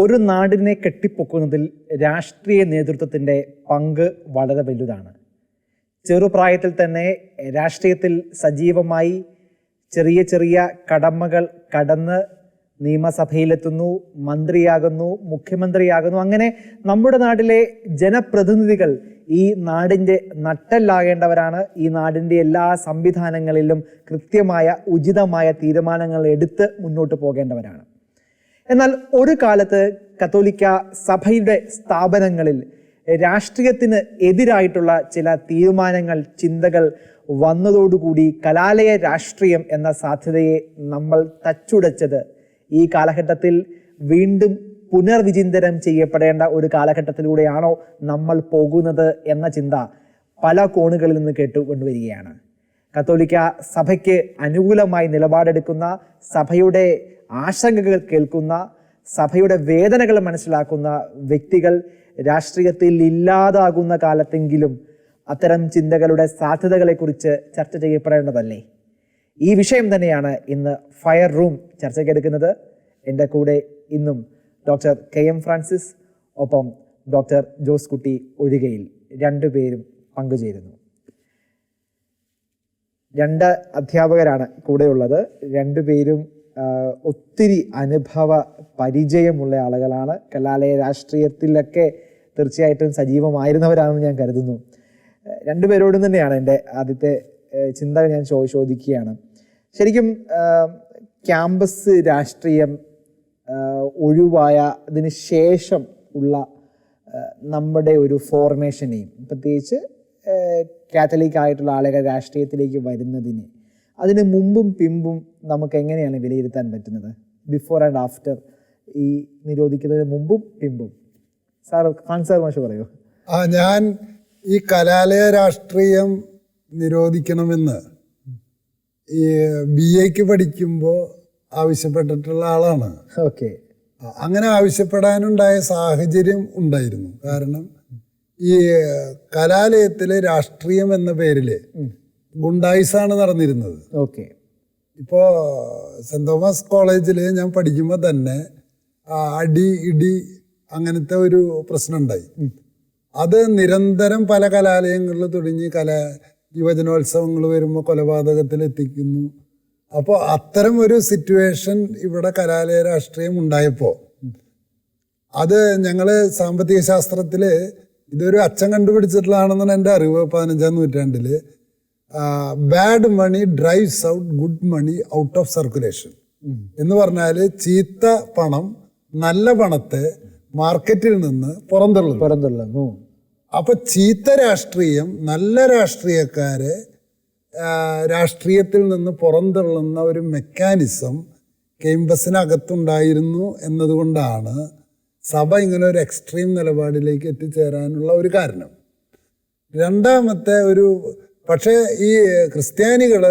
ഒരു നാടിനെ കെട്ടിപ്പൊക്കുന്നതിൽ രാഷ്ട്രീയ നേതൃത്വത്തിൻ്റെ പങ്ക് വളരെ വലുതാണ്. ചെറുപ്രായത്തിൽ തന്നെ രാഷ്ട്രീയത്തിൽ സജീവമായി ചെറിയ ചെറിയ കടമകൾ കടന്ന് നിയമസഭയിലെത്തുന്നു, മന്ത്രിയാകുന്നു, മുഖ്യമന്ത്രിയാകുന്നു. അങ്ങനെ നമ്മുടെ നാട്ടിലെ ജനപ്രതിനിധികൾ ഈ നാടിൻ്റെ നട്ടെല്ലാകേണ്ടവരാണ്. ഈ നാടിൻ്റെ എല്ലാ സംവിധാനങ്ങളിലും കൃത്യമായ ഉചിതമായ തീരുമാനങ്ങൾ എടുത്ത് മുന്നോട്ട് പോകേണ്ടവരാണ്. എന്നാൽ ഒരു കാലത്ത് കത്തോലിക്ക സഭയുടെ സ്ഥാപനങ്ങളിൽ രാഷ്ട്രീയത്തിന് എതിരായിട്ടുള്ള ചില തീരുമാനങ്ങൾ, ചിന്തകൾ വന്നതോടുകൂടി കലാലയ രാഷ്ട്രീയം എന്ന സാധ്യതയെ നമ്മൾ തച്ചുടച്ചത് ഈ കാലഘട്ടത്തിൽ വീണ്ടും പുനർവിചിന്തനം ചെയ്യപ്പെടേണ്ട ഒരു കാലഘട്ടത്തിലൂടെയാണോ നമ്മൾ പോകുന്നത് എന്ന ചിന്ത പല കോണുകളിൽ നിന്ന് കേട്ടുകൊണ്ടുവരികയാണ്. കത്തോലിക്ക സഭയ്ക്ക് അനുകൂലമായി നിലപാടെടുക്കുന്ന, സഭയുടെ ആശങ്കകൾ കേൾക്കുന്ന, സഭയുടെ വേദനകൾ മനസ്സിലാക്കുന്ന വ്യക്തികൾ രാഷ്ട്രീയത്തിൽ ഇല്ലാതാകുന്ന കാലത്തെങ്കിലും അത്തരം ചിന്തകളുടെ സാധ്യതകളെക്കുറിച്ച് ചർച്ച ചെയ്യപ്പെടേണ്ടതല്ലേ? ഈ വിഷയം തന്നെയാണ് ഇന്ന് ഫയർ റൂം ചർച്ചയ്ക്കെടുക്കുന്നത്. എൻ്റെ കൂടെ ഇന്നും ഡോക്ടർ KM ഫ്രാൻസിസ്, ഒപ്പം ഡോക്ടർ ജോസ് കുട്ടി ഒഴികയിൽ രണ്ടുപേരും പങ്കുചേരുന്നു. രണ്ട് അധ്യാപകരാണ് കൂടെയുള്ളത്. രണ്ടുപേരും ഒത്തിരി അനുഭവ പരിചയമുള്ള ആളുകളാണ്. കലാലയ രാഷ്ട്രീയത്തിലൊക്കെ തീർച്ചയായിട്ടും സജീവമായിരുന്നവരാണെന്ന് ഞാൻ കരുതുന്നു. രണ്ടുപേരോടും തന്നെയാണ് എൻ്റെ ആദ്യത്തെ ചിന്ത ഞാൻ ചോദിക്കുകയാണ്. ശരിക്കും ക്യാമ്പസ് രാഷ്ട്രീയം ഒഴിവായതിന് ശേഷം ഉള്ള നമ്മുടെ ഒരു ഫോർമേഷനെയും, പ്രത്യേകിച്ച് കാത്തലിക് ആയിട്ടുള്ള ആളുകൾ രാഷ്ട്രീയത്തിലേക്ക് വരുന്നതിന്, അതിന് മുമ്പും പിമ്പും നമുക്ക് എങ്ങനെയാണ് വിലയിരുത്താൻ പറ്റുന്നത്? ബിഫോർ ആൻഡ് ആഫ്റ്റർ, ഈ നിരോധിക്കുന്നതിന് മുമ്പും പിമ്പും. സാർ മാഷ് പറയൂ. ഞാൻ ഈ കലാലയ രാഷ്ട്രീയം നിരോധിക്കണമെന്ന് ഈ BA പഠിക്കുമ്പോൾ ആവശ്യപ്പെട്ടിട്ടുള്ള ആളാണ്. ഓക്കെ. അങ്ങനെ ആവശ്യപ്പെടാനുണ്ടായ സാഹചര്യം ഉണ്ടായിരുന്നു. കാരണം ഈ കലാലയത്തിലെ രാഷ്ട്രീയം എന്ന പേരില് ഗുണ്ടായിസാണ് നടന്നിരുന്നത്. ഓക്കെ. ഇപ്പോൾ സെന്റ് തോമസ് കോളേജിൽ ഞാൻ പഠിക്കുമ്പോൾ തന്നെ അടി ഇടി അങ്ങനത്തെ ഒരു പ്രശ്നം ഉണ്ടായി. അത് നിരന്തരം പല കലാലയങ്ങളിൽ തുടങ്ങി യുവജനോത്സവങ്ങൾ വരുമ്പോൾ കൊലപാതകത്തിൽ എത്തിക്കുന്നു. അപ്പോൾ അത്തരം ഒരു സിറ്റുവേഷൻ ഇവിടെ കലാലയ രാഷ്ട്രീയം ഉണ്ടായപ്പോൾ അത് ഞങ്ങൾ സാമ്പത്തിക ശാസ്ത്രത്തിൽ ഇതൊരു അച്ഛൻ കണ്ടുപിടിച്ചിട്ടുള്ളതാണെന്നാണ് എൻ്റെ അറിവ്. 15ാം നൂറ്റാണ്ടിൽ bad money drives out good money out of circulation എന്ന് പറഞ്ഞാൽ ചീത്ത പണം നല്ല പണത്തെ മാർക്കറ്റിൽ നിന്ന് പുറന്തള്ളുന്നു. അപ്പൊ ചീത്ത രാഷ്ട്രീയം നല്ല രാഷ്ട്രീയക്കാരെ രാഷ്ട്രീയത്തിൽ നിന്ന് പുറന്തള്ളുന്ന ഒരു മെക്കാനിസം ക്യാമ്പസിനകത്തുണ്ടായിരുന്നു എന്നതുകൊണ്ടാണ് സഭ ഇങ്ങനെ ഒരു എക്സ്ട്രീം നിലപാടിലേക്ക് എത്തിച്ചേരാനുള്ള ഒരു കാരണം. രണ്ടാമത്തെ ഒരു പക്ഷേ ഈ ക്രിസ്ത്യാനികൾ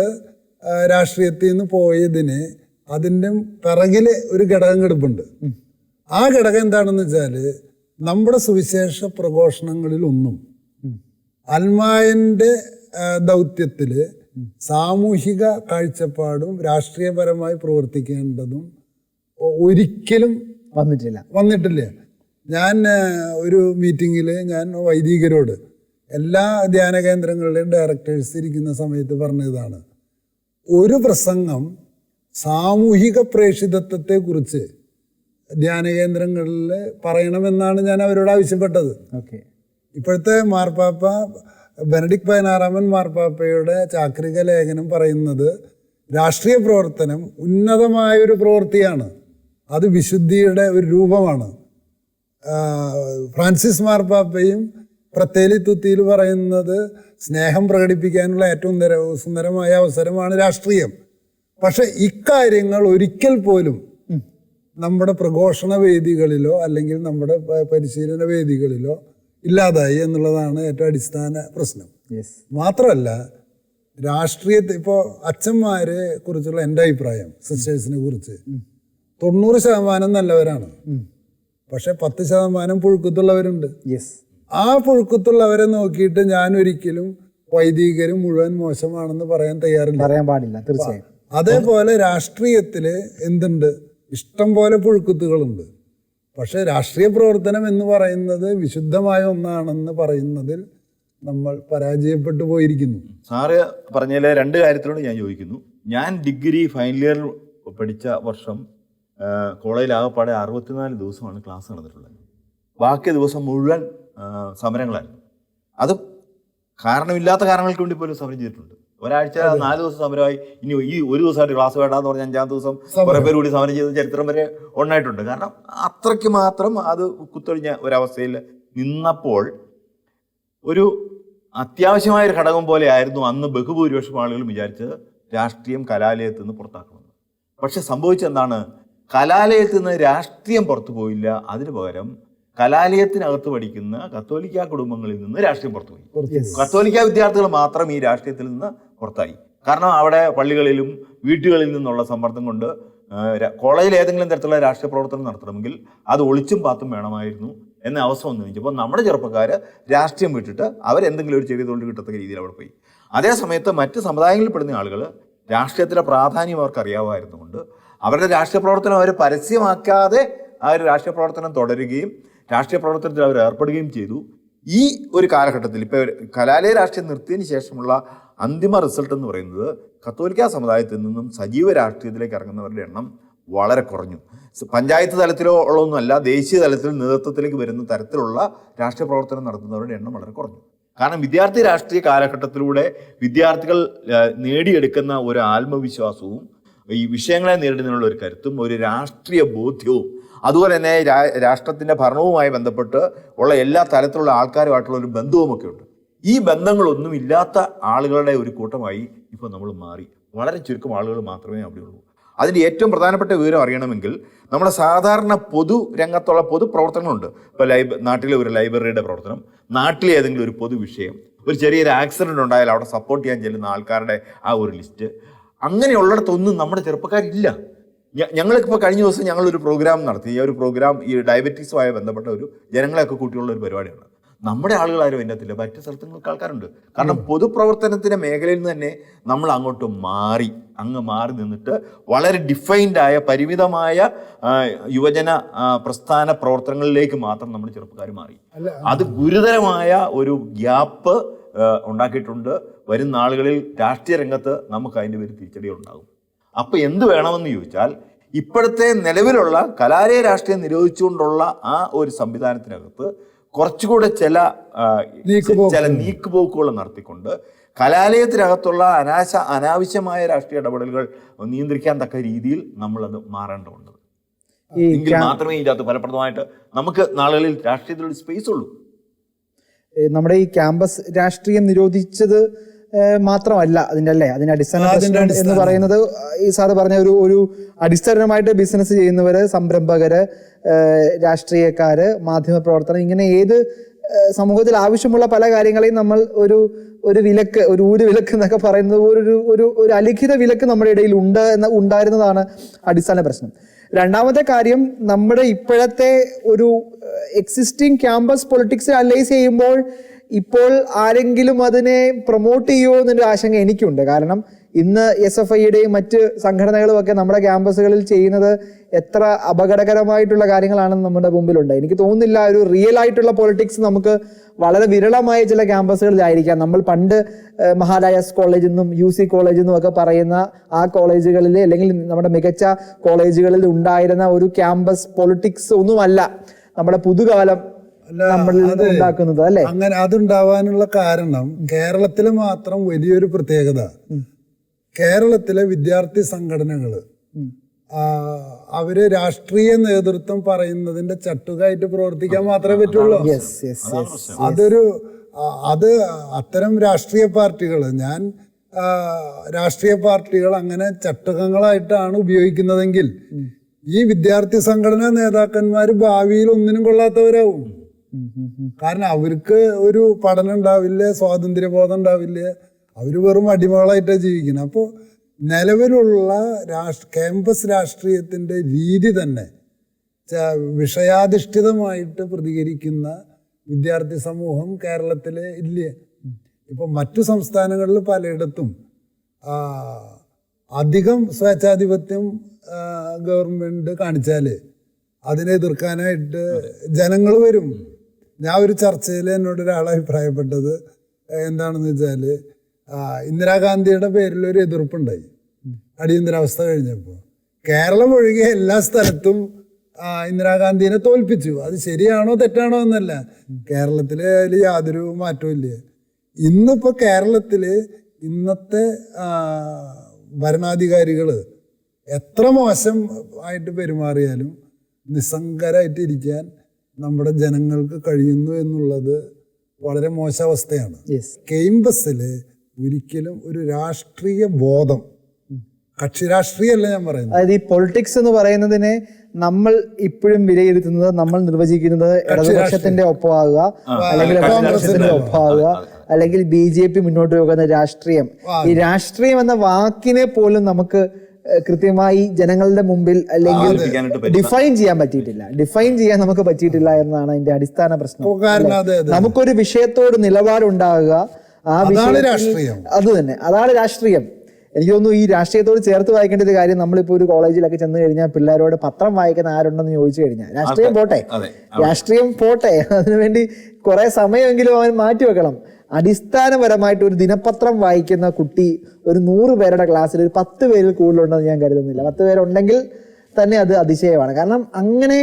രാഷ്ട്രീയത്തിൽ നിന്ന് പോയതിന് അതിൻ്റെ പിറകില് ഒരു ഘടകം കിടപ്പുണ്ട്. ആ ഘടകം എന്താണെന്ന് വെച്ചാൽ നമ്മുടെ സുവിശേഷ പ്രഘോഷണങ്ങളിലൊന്നും അൽമായൻ്റെ ദൗത്യത്തിൽ സാമൂഹിക കാഴ്ചപ്പാടും രാഷ്ട്രീയപരമായി പ്രവർത്തിക്കേണ്ടതും ഒരിക്കലും വന്നിട്ടില്ല. ഞാൻ ഒരു മീറ്റിങ്ങിൽ ഞാൻ വൈദികരോട് എല്ലാ ധ്യാന കേന്ദ്രങ്ങളുടെയും ഡയറക്ടേഴ്സ് ഇരിക്കുന്ന സമയത്ത് പറഞ്ഞതാണ്, ഒരു പ്രസംഗം സാമൂഹിക പ്രേഷിതത്വത്തെക്കുറിച്ച് ധ്യാന കേന്ദ്രങ്ങളിൽ പറയണമെന്നാണ് ഞാൻ അവരോട് ആവശ്യപ്പെട്ടത്. ഇപ്പോഴത്തെ മാർപ്പാപ്പ ബെനഡിക്ട് 16 മാർപ്പാപ്പയുടെ ചാക്രിക ലേഖനം പറയുന്നത് രാഷ്ട്രീയ പ്രവർത്തനം ഉന്നതമായൊരു പ്രവൃത്തിയാണ്, അത് വിശുദ്ധിയുടെ ഒരു രൂപമാണ്. ഫ്രാൻസിസ് മാർപ്പാപ്പയും പ്രത്തേലി തുത്തിയിൽ പറയുന്നത് സ്നേഹം പ്രകടിപ്പിക്കാനുള്ള ഏറ്റവും സുന്ദരമായ അവസരമാണ് രാഷ്ട്രീയം. പക്ഷെ ഇക്കാര്യങ്ങൾ ഒരിക്കൽ പോലും നമ്മുടെ പ്രഘോഷണ വേദികളിലോ അല്ലെങ്കിൽ നമ്മുടെ പരിശീലന വേദികളിലോ ഇല്ലാതായി എന്നുള്ളതാണ് ഏറ്റവും അടിസ്ഥാന പ്രശ്നം. മാത്രമല്ല, രാഷ്ട്രീയത്തെ ഇപ്പോൾ അച്ഛന്മാരെ കുറിച്ചുള്ള എൻ്റെ അഭിപ്രായം, സിസ്റ്റേഴ്സിനെ കുറിച്ച് 90% നല്ലവരാണ്. പക്ഷെ 10% പുഴുക്കത്തുള്ളവരുണ്ട്. ആ പുഴുക്കത്തുള്ളവരെ നോക്കിയിട്ട് ഞാൻ ഒരിക്കലും വൈദികരും മുഴുവൻ മോശമാണെന്ന് പറയാൻ പാടില്ല. തീർച്ചയായും. അതേപോലെ രാഷ്ട്രീയത്തില് എന്തുണ്ട്, ഇഷ്ടം പോലെ പുഴുക്കുത്തുകളുണ്ട്. പക്ഷേ രാഷ്ട്രീയ പ്രവർത്തനം എന്ന് പറയുന്നത് വിശുദ്ധമായ ഒന്നാണെന്ന് പറയുന്നതിൽ നമ്മൾ പരാജയപ്പെട്ടു പോയിരിക്കുന്നു. സാറ് പറഞ്ഞതിലെ രണ്ട് കാര്യത്തിലോട് ഞാൻ ചോദിക്കുന്നു. ഞാൻ ഡിഗ്രി ഫൈനൽ ഇയർ പഠിച്ച വർഷം കോളേജിൽ ആകെപ്പാടെ 64 ദിവസമാണ് ക്ലാസ് നടന്നിട്ടുള്ളത്. ബാക്കി ദിവസം മുഴുവൻ സമരങ്ങളായിരുന്നു. അത് കാരണമില്ലാത്ത കാരണങ്ങൾക്ക് വേണ്ടി പോലും സമരം ചെയ്തിട്ടുണ്ട്. ഒരാഴ്ച 4 ദിവസം സമരമായി. ഇനി ഈ ഒരു ദിവസമായിട്ട് ക്ലാസ് വേണ്ടാന്ന് പറഞ്ഞാൽ 5-ാം ദിവസം കുറേ പേര് കൂടി സമരം ചെയ്ത ചരിത്രം വരെ ഉണ്ടായിട്ടുണ്ട്. കാരണം അത്രയ്ക്ക് മാത്രം അത് കുത്തൊഴിഞ്ഞ ഒരവസ്ഥയിൽ നിന്നപ്പോൾ ഒരു അത്യാവശ്യമായ ഒരു ഘടകം പോലെ ആയിരുന്നു അന്ന് ബഹുഭൂരിപക്ഷം ആളുകളും വിചാരിച്ചത് രാഷ്ട്രീയം കലാലയത്തിൽ നിന്ന് പുറത്താക്കണമെന്ന്. പക്ഷെ സംഭവിച്ചെന്താണ്? കലാലയത്തിൽ നിന്ന് രാഷ്ട്രീയം പുറത്തു പോയില്ല. അതിനു പകരം കലാലയത്തിനകത്ത് പഠിക്കുന്ന കത്തോലിക്ക കുടുംബങ്ങളിൽ നിന്ന് രാഷ്ട്രീയം പുറത്തുപോയി. കത്തോലിക്ക വിദ്യാർത്ഥികൾ മാത്രം ഈ രാഷ്ട്രീയത്തിൽ നിന്ന് പുറത്തായി. കാരണം അവിടെ പള്ളികളിലും വീട്ടുകളിൽ നിന്നുള്ള സമ്മർദ്ദം കൊണ്ട് കോളേജിൽ ഏതെങ്കിലും തരത്തിലുള്ള രാഷ്ട്രീയ പ്രവർത്തനം നടത്തണമെങ്കിൽ അത് ഒളിച്ചും പാത്തും വേണമായിരുന്നു എന്ന അവസ്ഥ വന്നു കഴിഞ്ഞപ്പോൾ നമ്മുടെ ചെറുപ്പക്കാർ രാഷ്ട്രീയം വിട്ടിട്ട് അവരെന്തെങ്കിലും ഒരു ചെറിയ തൊഴിൽ കിട്ടത്തക്ക രീതിയിൽ അവിടെ പോയി. അതേ സമയത്ത് മറ്റ് സമുദായങ്ങളിൽ പെടുന്ന ആളുകൾ രാഷ്ട്രീയത്തിലെ പ്രാധാന്യം അവർക്ക് അറിയാമായിരുന്നുകൊണ്ട് അവരുടെ രാഷ്ട്രീയ പ്രവർത്തനം അവർ പരസ്യമാക്കാതെ ആ ഒരു രാഷ്ട്രീയ പ്രവർത്തനം തുടരുകയും രാഷ്ട്രീയ പ്രവർത്തനത്തിൽ അവർ ഏർപ്പെടുകയും ചെയ്തു. ഈ ഒരു കാലഘട്ടത്തിൽ ഇപ്പോൾ കലാലയ രാഷ്ട്രീയം നിർത്തിയതിന് ശേഷമുള്ള അന്തിമ റിസൾട്ട് എന്ന് പറയുന്നത് കത്തോലിക്ക സമുദായത്തിൽ നിന്നും സജീവ രാഷ്ട്രീയത്തിലേക്ക് ഇറങ്ങുന്നവരുടെ എണ്ണം വളരെ കുറഞ്ഞു. പഞ്ചായത്ത് തലത്തിലോ ഉള്ളതൊന്നുമല്ല, ദേശീയ തലത്തിൽ നേതൃത്വത്തിലേക്ക് വരുന്ന തരത്തിലുള്ള രാഷ്ട്രീയ പ്രവർത്തനം നടത്തുന്നവരുടെ എണ്ണം വളരെ കുറഞ്ഞു. കാരണം വിദ്യാർത്ഥി രാഷ്ട്രീയ കാലഘട്ടത്തിലൂടെ വിദ്യാർത്ഥികൾ നേടിയെടുക്കുന്ന ഒരു ആത്മവിശ്വാസവും ഈ വിഷയങ്ങളെ നേരിടുന്നതിനുള്ള ഒരു കരുത്തും ഒരു രാഷ്ട്രീയ ബോധ്യവും അതുപോലെ തന്നെ രാഷ്ട്രത്തിൻ്റെ ഭരണവുമായി ബന്ധപ്പെട്ട് ഉള്ള എല്ലാ തരത്തിലുള്ള ആൾക്കാരുമായിട്ടുള്ള ഒരു ബന്ധവുമൊക്കെ ഉണ്ട്. ഈ ബന്ധങ്ങളൊന്നും ഇല്ലാത്ത ആളുകളുടെ ഒരു കൂട്ടമായി ഇപ്പോൾ നമ്മൾ മാറി. വളരെ ചുരുക്കം ആളുകൾ മാത്രമേ അവിടെയുള്ളൂ. അതിൻ്റെ ഏറ്റവും പ്രധാനപ്പെട്ട വിവരം അറിയണമെങ്കിൽ നമ്മുടെ സാധാരണ പൊതു രംഗത്തുള്ള പൊതു പ്രവർത്തനങ്ങളുണ്ട്. ഇപ്പോൾ നാട്ടിലെ ഒരു ലൈബ്രറിയുടെ പ്രവർത്തനം, നാട്ടിലെ ഏതെങ്കിലും ഒരു പൊതു വിഷയം, ഒരു ചെറിയൊരു ആക്സിഡൻറ്റ് ഉണ്ടായാൽ അവിടെ സപ്പോർട്ട് ചെയ്യാൻ ചെല്ലുന്ന ആൾക്കാരുടെ ആ ഒരു ലിസ്റ്റ്, അങ്ങനെയുള്ളിടത്തൊന്നും നമ്മുടെ ചെറുപ്പക്കാരില്ല. ഞങ്ങൾക്കിപ്പോൾ കഴിഞ്ഞ ദിവസം ഞങ്ങളൊരു പ്രോഗ്രാം നടത്തി. ഈ ഒരു പ്രോഗ്രാം ഈ ഡയബറ്റീസുമായി ബന്ധപ്പെട്ട ഒരു ജനങ്ങളെയൊക്കെ കൂട്ടിയുള്ള ഒരു പരിപാടിയാണ്. നമ്മുടെ ആളുകളാരും അതിനകത്തില്ല, മറ്റ് സ്ഥലത്തുങ്ങൾക്ക് ആൾക്കാരുണ്ട്. കാരണം പൊതുപ്രവർത്തനത്തിൻ്റെ മേഖലയിൽ നിന്ന് തന്നെ നമ്മൾ അങ്ങോട്ട് മാറി നിന്നിട്ട് വളരെ ഡിഫൈൻഡായ പരിമിതമായ യുവജന പ്രസ്ഥാന പ്രവർത്തനങ്ങളിലേക്ക് മാത്രം നമ്മൾ ചെറുപ്പക്കാർ മാറി. അത് ഗുരുതരമായ ഒരു ഗ്യാപ്പ് ഉണ്ടാക്കിയിട്ടുണ്ട്. വരുന്ന ആളുകളിൽ രാഷ്ട്രീയ രംഗത്ത് നമുക്ക് അതിൻ്റെ പേര് തിരിച്ചടികളുണ്ടാകും. അപ്പോൾ എന്ത് വേണമെന്ന് ചോദിച്ചാൽ ഇപ്പോഴത്തെ നിലവിലുള്ള കലാലയ രാഷ്ട്രീയം നിരോധിച്ചുകൊണ്ടുള്ള ആ ഒരു സംവിധാനത്തിനകത്ത് കുറച്ചുകൂടെ ചില നീക്കുപോക്കുകൾ നടത്തിക്കൊണ്ട് കലാലയത്തിനകത്തുള്ള അനാവശ്യമായ രാഷ്ട്രീയ ഇടപെടലുകൾ നിയന്ത്രിക്കാൻ തക്ക രീതിയിൽ നമ്മളത് മാറേണ്ടതുണ്ട്. എങ്കിൽ മാത്രമേ ഇതിനകത്ത് ഫലപ്രദമായിട്ട് നമുക്ക് നാളുകളിൽ രാഷ്ട്രീയത്തിലൊരു സ്പേസ് ഉള്ളൂ. നമ്മുടെ ഈ ക്യാമ്പസ് രാഷ്ട്രീയം നിരോധിച്ചത് മാത്രമല്ല അതിന്റെ അടിസ്ഥാന പ്രശ്നം എന്ന് പറയുന്നത് ഈ സാറ് പറഞ്ഞ ഒരു അടിസ്ഥാനമായിട്ട് ബിസിനസ് ചെയ്യുന്നവര്, സംരംഭകര്, രാഷ്ട്രീയക്കാര്, മാധ്യമപ്രവർത്തനം, ഇങ്ങനെ ഏത് സമൂഹത്തിൽ ആവശ്യമുള്ള പല കാര്യങ്ങളെയും നമ്മൾ ഒരു വിലക്ക്, ഒരു വിലക്ക് എന്നൊക്കെ പറയുന്നത് ഒരു അലിഖിത വിലക്ക് നമ്മുടെ ഇടയിൽ ഉണ്ടായിരുന്നതാണ് അടിസ്ഥാന പ്രശ്നം. രണ്ടാമത്തെ കാര്യം, നമ്മുടെ ഇപ്പോഴത്തെ ഒരു എക്സിസ്റ്റിംഗ് ക്യാമ്പസ് പൊളിറ്റിക്സ് അനലൈസ് ചെയ്യുമ്പോൾ ഇപ്പോൾ ആരെങ്കിലും അതിനെ പ്രൊമോട്ട് ചെയ്യുമോ എന്നൊരു ആശങ്ക എനിക്കുണ്ട്. കാരണം ഇന്ന് SFIയുടെയും മറ്റ് സംഘടനകളും ഒക്കെ നമ്മുടെ ക്യാമ്പസുകളിൽ ചെയ്യുന്നത് എത്ര അപകടകരമായിട്ടുള്ള കാര്യങ്ങളാണെന്ന് നമ്മുടെ മുമ്പിലുണ്ട്. എനിക്ക് തോന്നുന്നില്ല ഒരു റിയൽ ആയിട്ടുള്ള പൊളിറ്റിക്സ് നമുക്ക് വളരെ വിരളമായ ചില ക്യാമ്പസുകളിലായിരിക്കാം. നമ്മൾ പണ്ട് മഹാരാജാസ് കോളേജ് എന്നും UC കോളേജ് എന്നും ഒക്കെ പറയുന്ന ആ കോളേജുകളിൽ അല്ലെങ്കിൽ നമ്മുടെ മികച്ച കോളേജുകളിൽ ഉണ്ടായിരുന്ന ഒരു ക്യാമ്പസ് പൊളിറ്റിക്സ് ഒന്നുമല്ല നമ്മുടെ പുതുകാലം ഉണ്ടാക്കുന്നത്, അല്ലേ? അങ്ങനെ അതുണ്ടാവാനുള്ള കാരണം കേരളത്തില് മാത്രം വലിയൊരു പ്രത്യേകത, കേരളത്തിലെ വിദ്യാർത്ഥി സംഘടനകള് അവര് രാഷ്ട്രീയ നേതൃത്വം പറയുന്നതിന്റെ ചട്ടുകായിട്ട് പ്രവർത്തിക്കാൻ മാത്രമേ പറ്റുള്ളൂ. അത്തരം രാഷ്ട്രീയ പാർട്ടികൾ, രാഷ്ട്രീയ പാർട്ടികൾ അങ്ങനെ ചട്ടുകങ്ങളായിട്ടാണ് ഉപയോഗിക്കുന്നതെങ്കിൽ ഈ വിദ്യാർത്ഥി സംഘടനാ നേതാക്കന്മാർ ഭാവിയിൽ ഒന്നിനും കൊള്ളാത്തവരാവും. കാരണം അവർക്ക് ഒരു പഠനം ഉണ്ടാവില്ല, സ്വാതന്ത്ര്യബോധം ഉണ്ടാവില്ല, അവർ വെറും അടിമകളായിട്ടാണ് ജീവിക്കുന്നത്. അപ്പോൾ നിലവിലുള്ള ക്യാമ്പസ് രാഷ്ട്രീയത്തിൻ്റെ രീതി തന്നെ വിഷയാധിഷ്ഠിതമായിട്ട് പ്രതികരിക്കുന്ന വിദ്യാർത്ഥി സമൂഹം കേരളത്തിൽ ഇല്ല. ഇപ്പം മറ്റു സംസ്ഥാനങ്ങളിൽ പലയിടത്തും അധികം സ്വേച്ഛാധിപത്യം ഗവൺമെൻറ് കാണിച്ചാൽ അതിനെ എതിർക്കാനായിട്ട് ജനങ്ങൾ വരും. ഞാൻ ഒരു ചർച്ചയിൽ എന്നോട് ഒരാൾ അഭിപ്രായപ്പെട്ടത് എന്താണെന്ന് വെച്ചാൽ, ഇന്ദിരാഗാന്ധിയുടെ പേരിൽ ഒരു എതിർപ്പുണ്ടായി അടിയന്തരാവസ്ഥ കഴിഞ്ഞപ്പോൾ. കേരളം ഒഴികെ എല്ലാ സ്ഥലത്തും ഇന്ദിരാഗാന്ധിനെ തോൽപ്പിച്ചു. അത് ശരിയാണോ തെറ്റാണോ എന്നല്ല, കേരളത്തിൽ അതിൽ യാതൊരു മാറ്റവും ഇല്ല. ഇന്നിപ്പോൾ കേരളത്തിൽ ഇന്നത്തെ ഭരണാധികാരികൾ എത്ര മോശം ആയിട്ട് പെരുമാറിയാലും നിസ്സംഗരായിട്ട് ഇരിക്കാൻ നമ്മുടെ ജനങ്ങൾക്ക് കഴിയുന്നു എന്നുള്ളത് വളരെ മോശാവസ്ഥയാണ്. കെയിംബസിൽ ഒരിക്കലും ഒരു രാഷ്ട്രീയ ബോധം, കക്ഷി രാഷ്ട്രീയമല്ല ഞാൻ പറയുന്നത്. അതായത് ഈ പൊളിറ്റിക്സ് എന്ന് പറയുന്നതിനെ നമ്മൾ ഇപ്പോഴും വിലയിരുത്തുന്നത്, നമ്മൾ നിർവചിക്കുന്നത് ഇടതുപക്ഷത്തിന്റെ ഒപ്പമാകുക, അല്ലെങ്കിൽ കോൺഗ്രസിന്റെ ഒപ്പമാകുക, അല്ലെങ്കിൽ BJP മുന്നോട്ട് പോകുന്ന രാഷ്ട്രീയം. ഈ രാഷ്ട്രീയം എന്ന വാക്കിനെ പോലും നമുക്ക് കൃത്യമായി ജനങ്ങളുടെ മുമ്പിൽ അല്ലെങ്കിൽ ഡിഫൈൻ ചെയ്യാൻ പറ്റിയിട്ടില്ല. ഡിഫൈൻ ചെയ്യാൻ നമുക്ക് പറ്റിയിട്ടില്ല എന്നതാണ് അതിന്റെ അടിസ്ഥാന പ്രശ്നം. നമുക്കൊരു വിഷയത്തോട് നിലപാടുണ്ടാകുക, ആ വിഷയം അത് തന്നെ, അതാണ് രാഷ്ട്രീയം. എനിക്ക് തോന്നുന്നു ഈ രാഷ്ട്രീയത്തോട് ചേർത്ത് വായിക്കേണ്ട ഒരു കാര്യം, നമ്മളിപ്പോൾ ഒരു കോളേജിലൊക്കെ ചെന്ന് കഴിഞ്ഞാൽ പിള്ളേരോട് പത്രം വായിക്കുന്ന ആരുണ്ടെന്ന് ചോദിച്ചു കഴിഞ്ഞാൽ രാഷ്ട്രീയം പോട്ടെ, അതിനുവേണ്ടി കുറെ സമയമെങ്കിലും അവൻ മാറ്റി വെക്കണം. അടിസ്ഥാനപരമായിട്ട് ഒരു ദിനപത്രം വായിക്കുന്ന കുട്ടി ഒരു 100 പേരുടെ ക്ലാസ്സിൽ ഒരു 10 പേരിൽ കൂടുതലുണ്ടെന്ന് ഞാൻ കരുതുന്നില്ല. 10 പേരുണ്ടെങ്കിൽ തന്നെ അത് അതിശയമാണ്. കാരണം അങ്ങനെ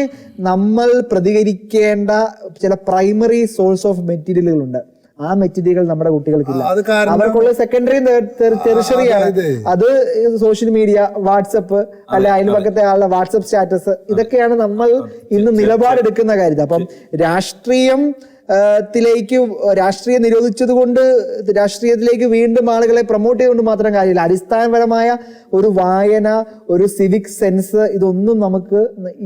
നമ്മൾ പ്രതികരിക്കേണ്ട ചില പ്രൈമറി സോഴ്സ് ഓഫ് മെറ്റീരിയലുകളുണ്ട്. ആ മെറ്റീരിയൽ നമ്മുടെ കുട്ടികൾക്കില്ല. അവർക്കുള്ള സെക്കൻഡറി ടെറിഷറിയാണ്. അത് സോഷ്യൽ മീഡിയ, വാട്സപ്പ്, അല്ലെ അയൽപക്കത്തെ ആളുടെ വാട്സപ്പ് സ്റ്റാറ്റസ്, ഇതൊക്കെയാണ് നമ്മൾ ഇന്ന് നിലപാടെടുക്കുന്ന കാര്യം. അപ്പം രാഷ്ട്രീയം നിരോധിച്ചത് കൊണ്ട് രാഷ്ട്രീയത്തിലേക്ക് വീണ്ടും ആളുകളെ പ്രൊമോട്ട് ചെയ്തുകൊണ്ട് മാത്രം കാര്യമില്ല. അടിസ്ഥാനപരമായ ഒരു വായന, ഒരു സിവിക് സെൻസ്, ഇതൊന്നും നമുക്ക്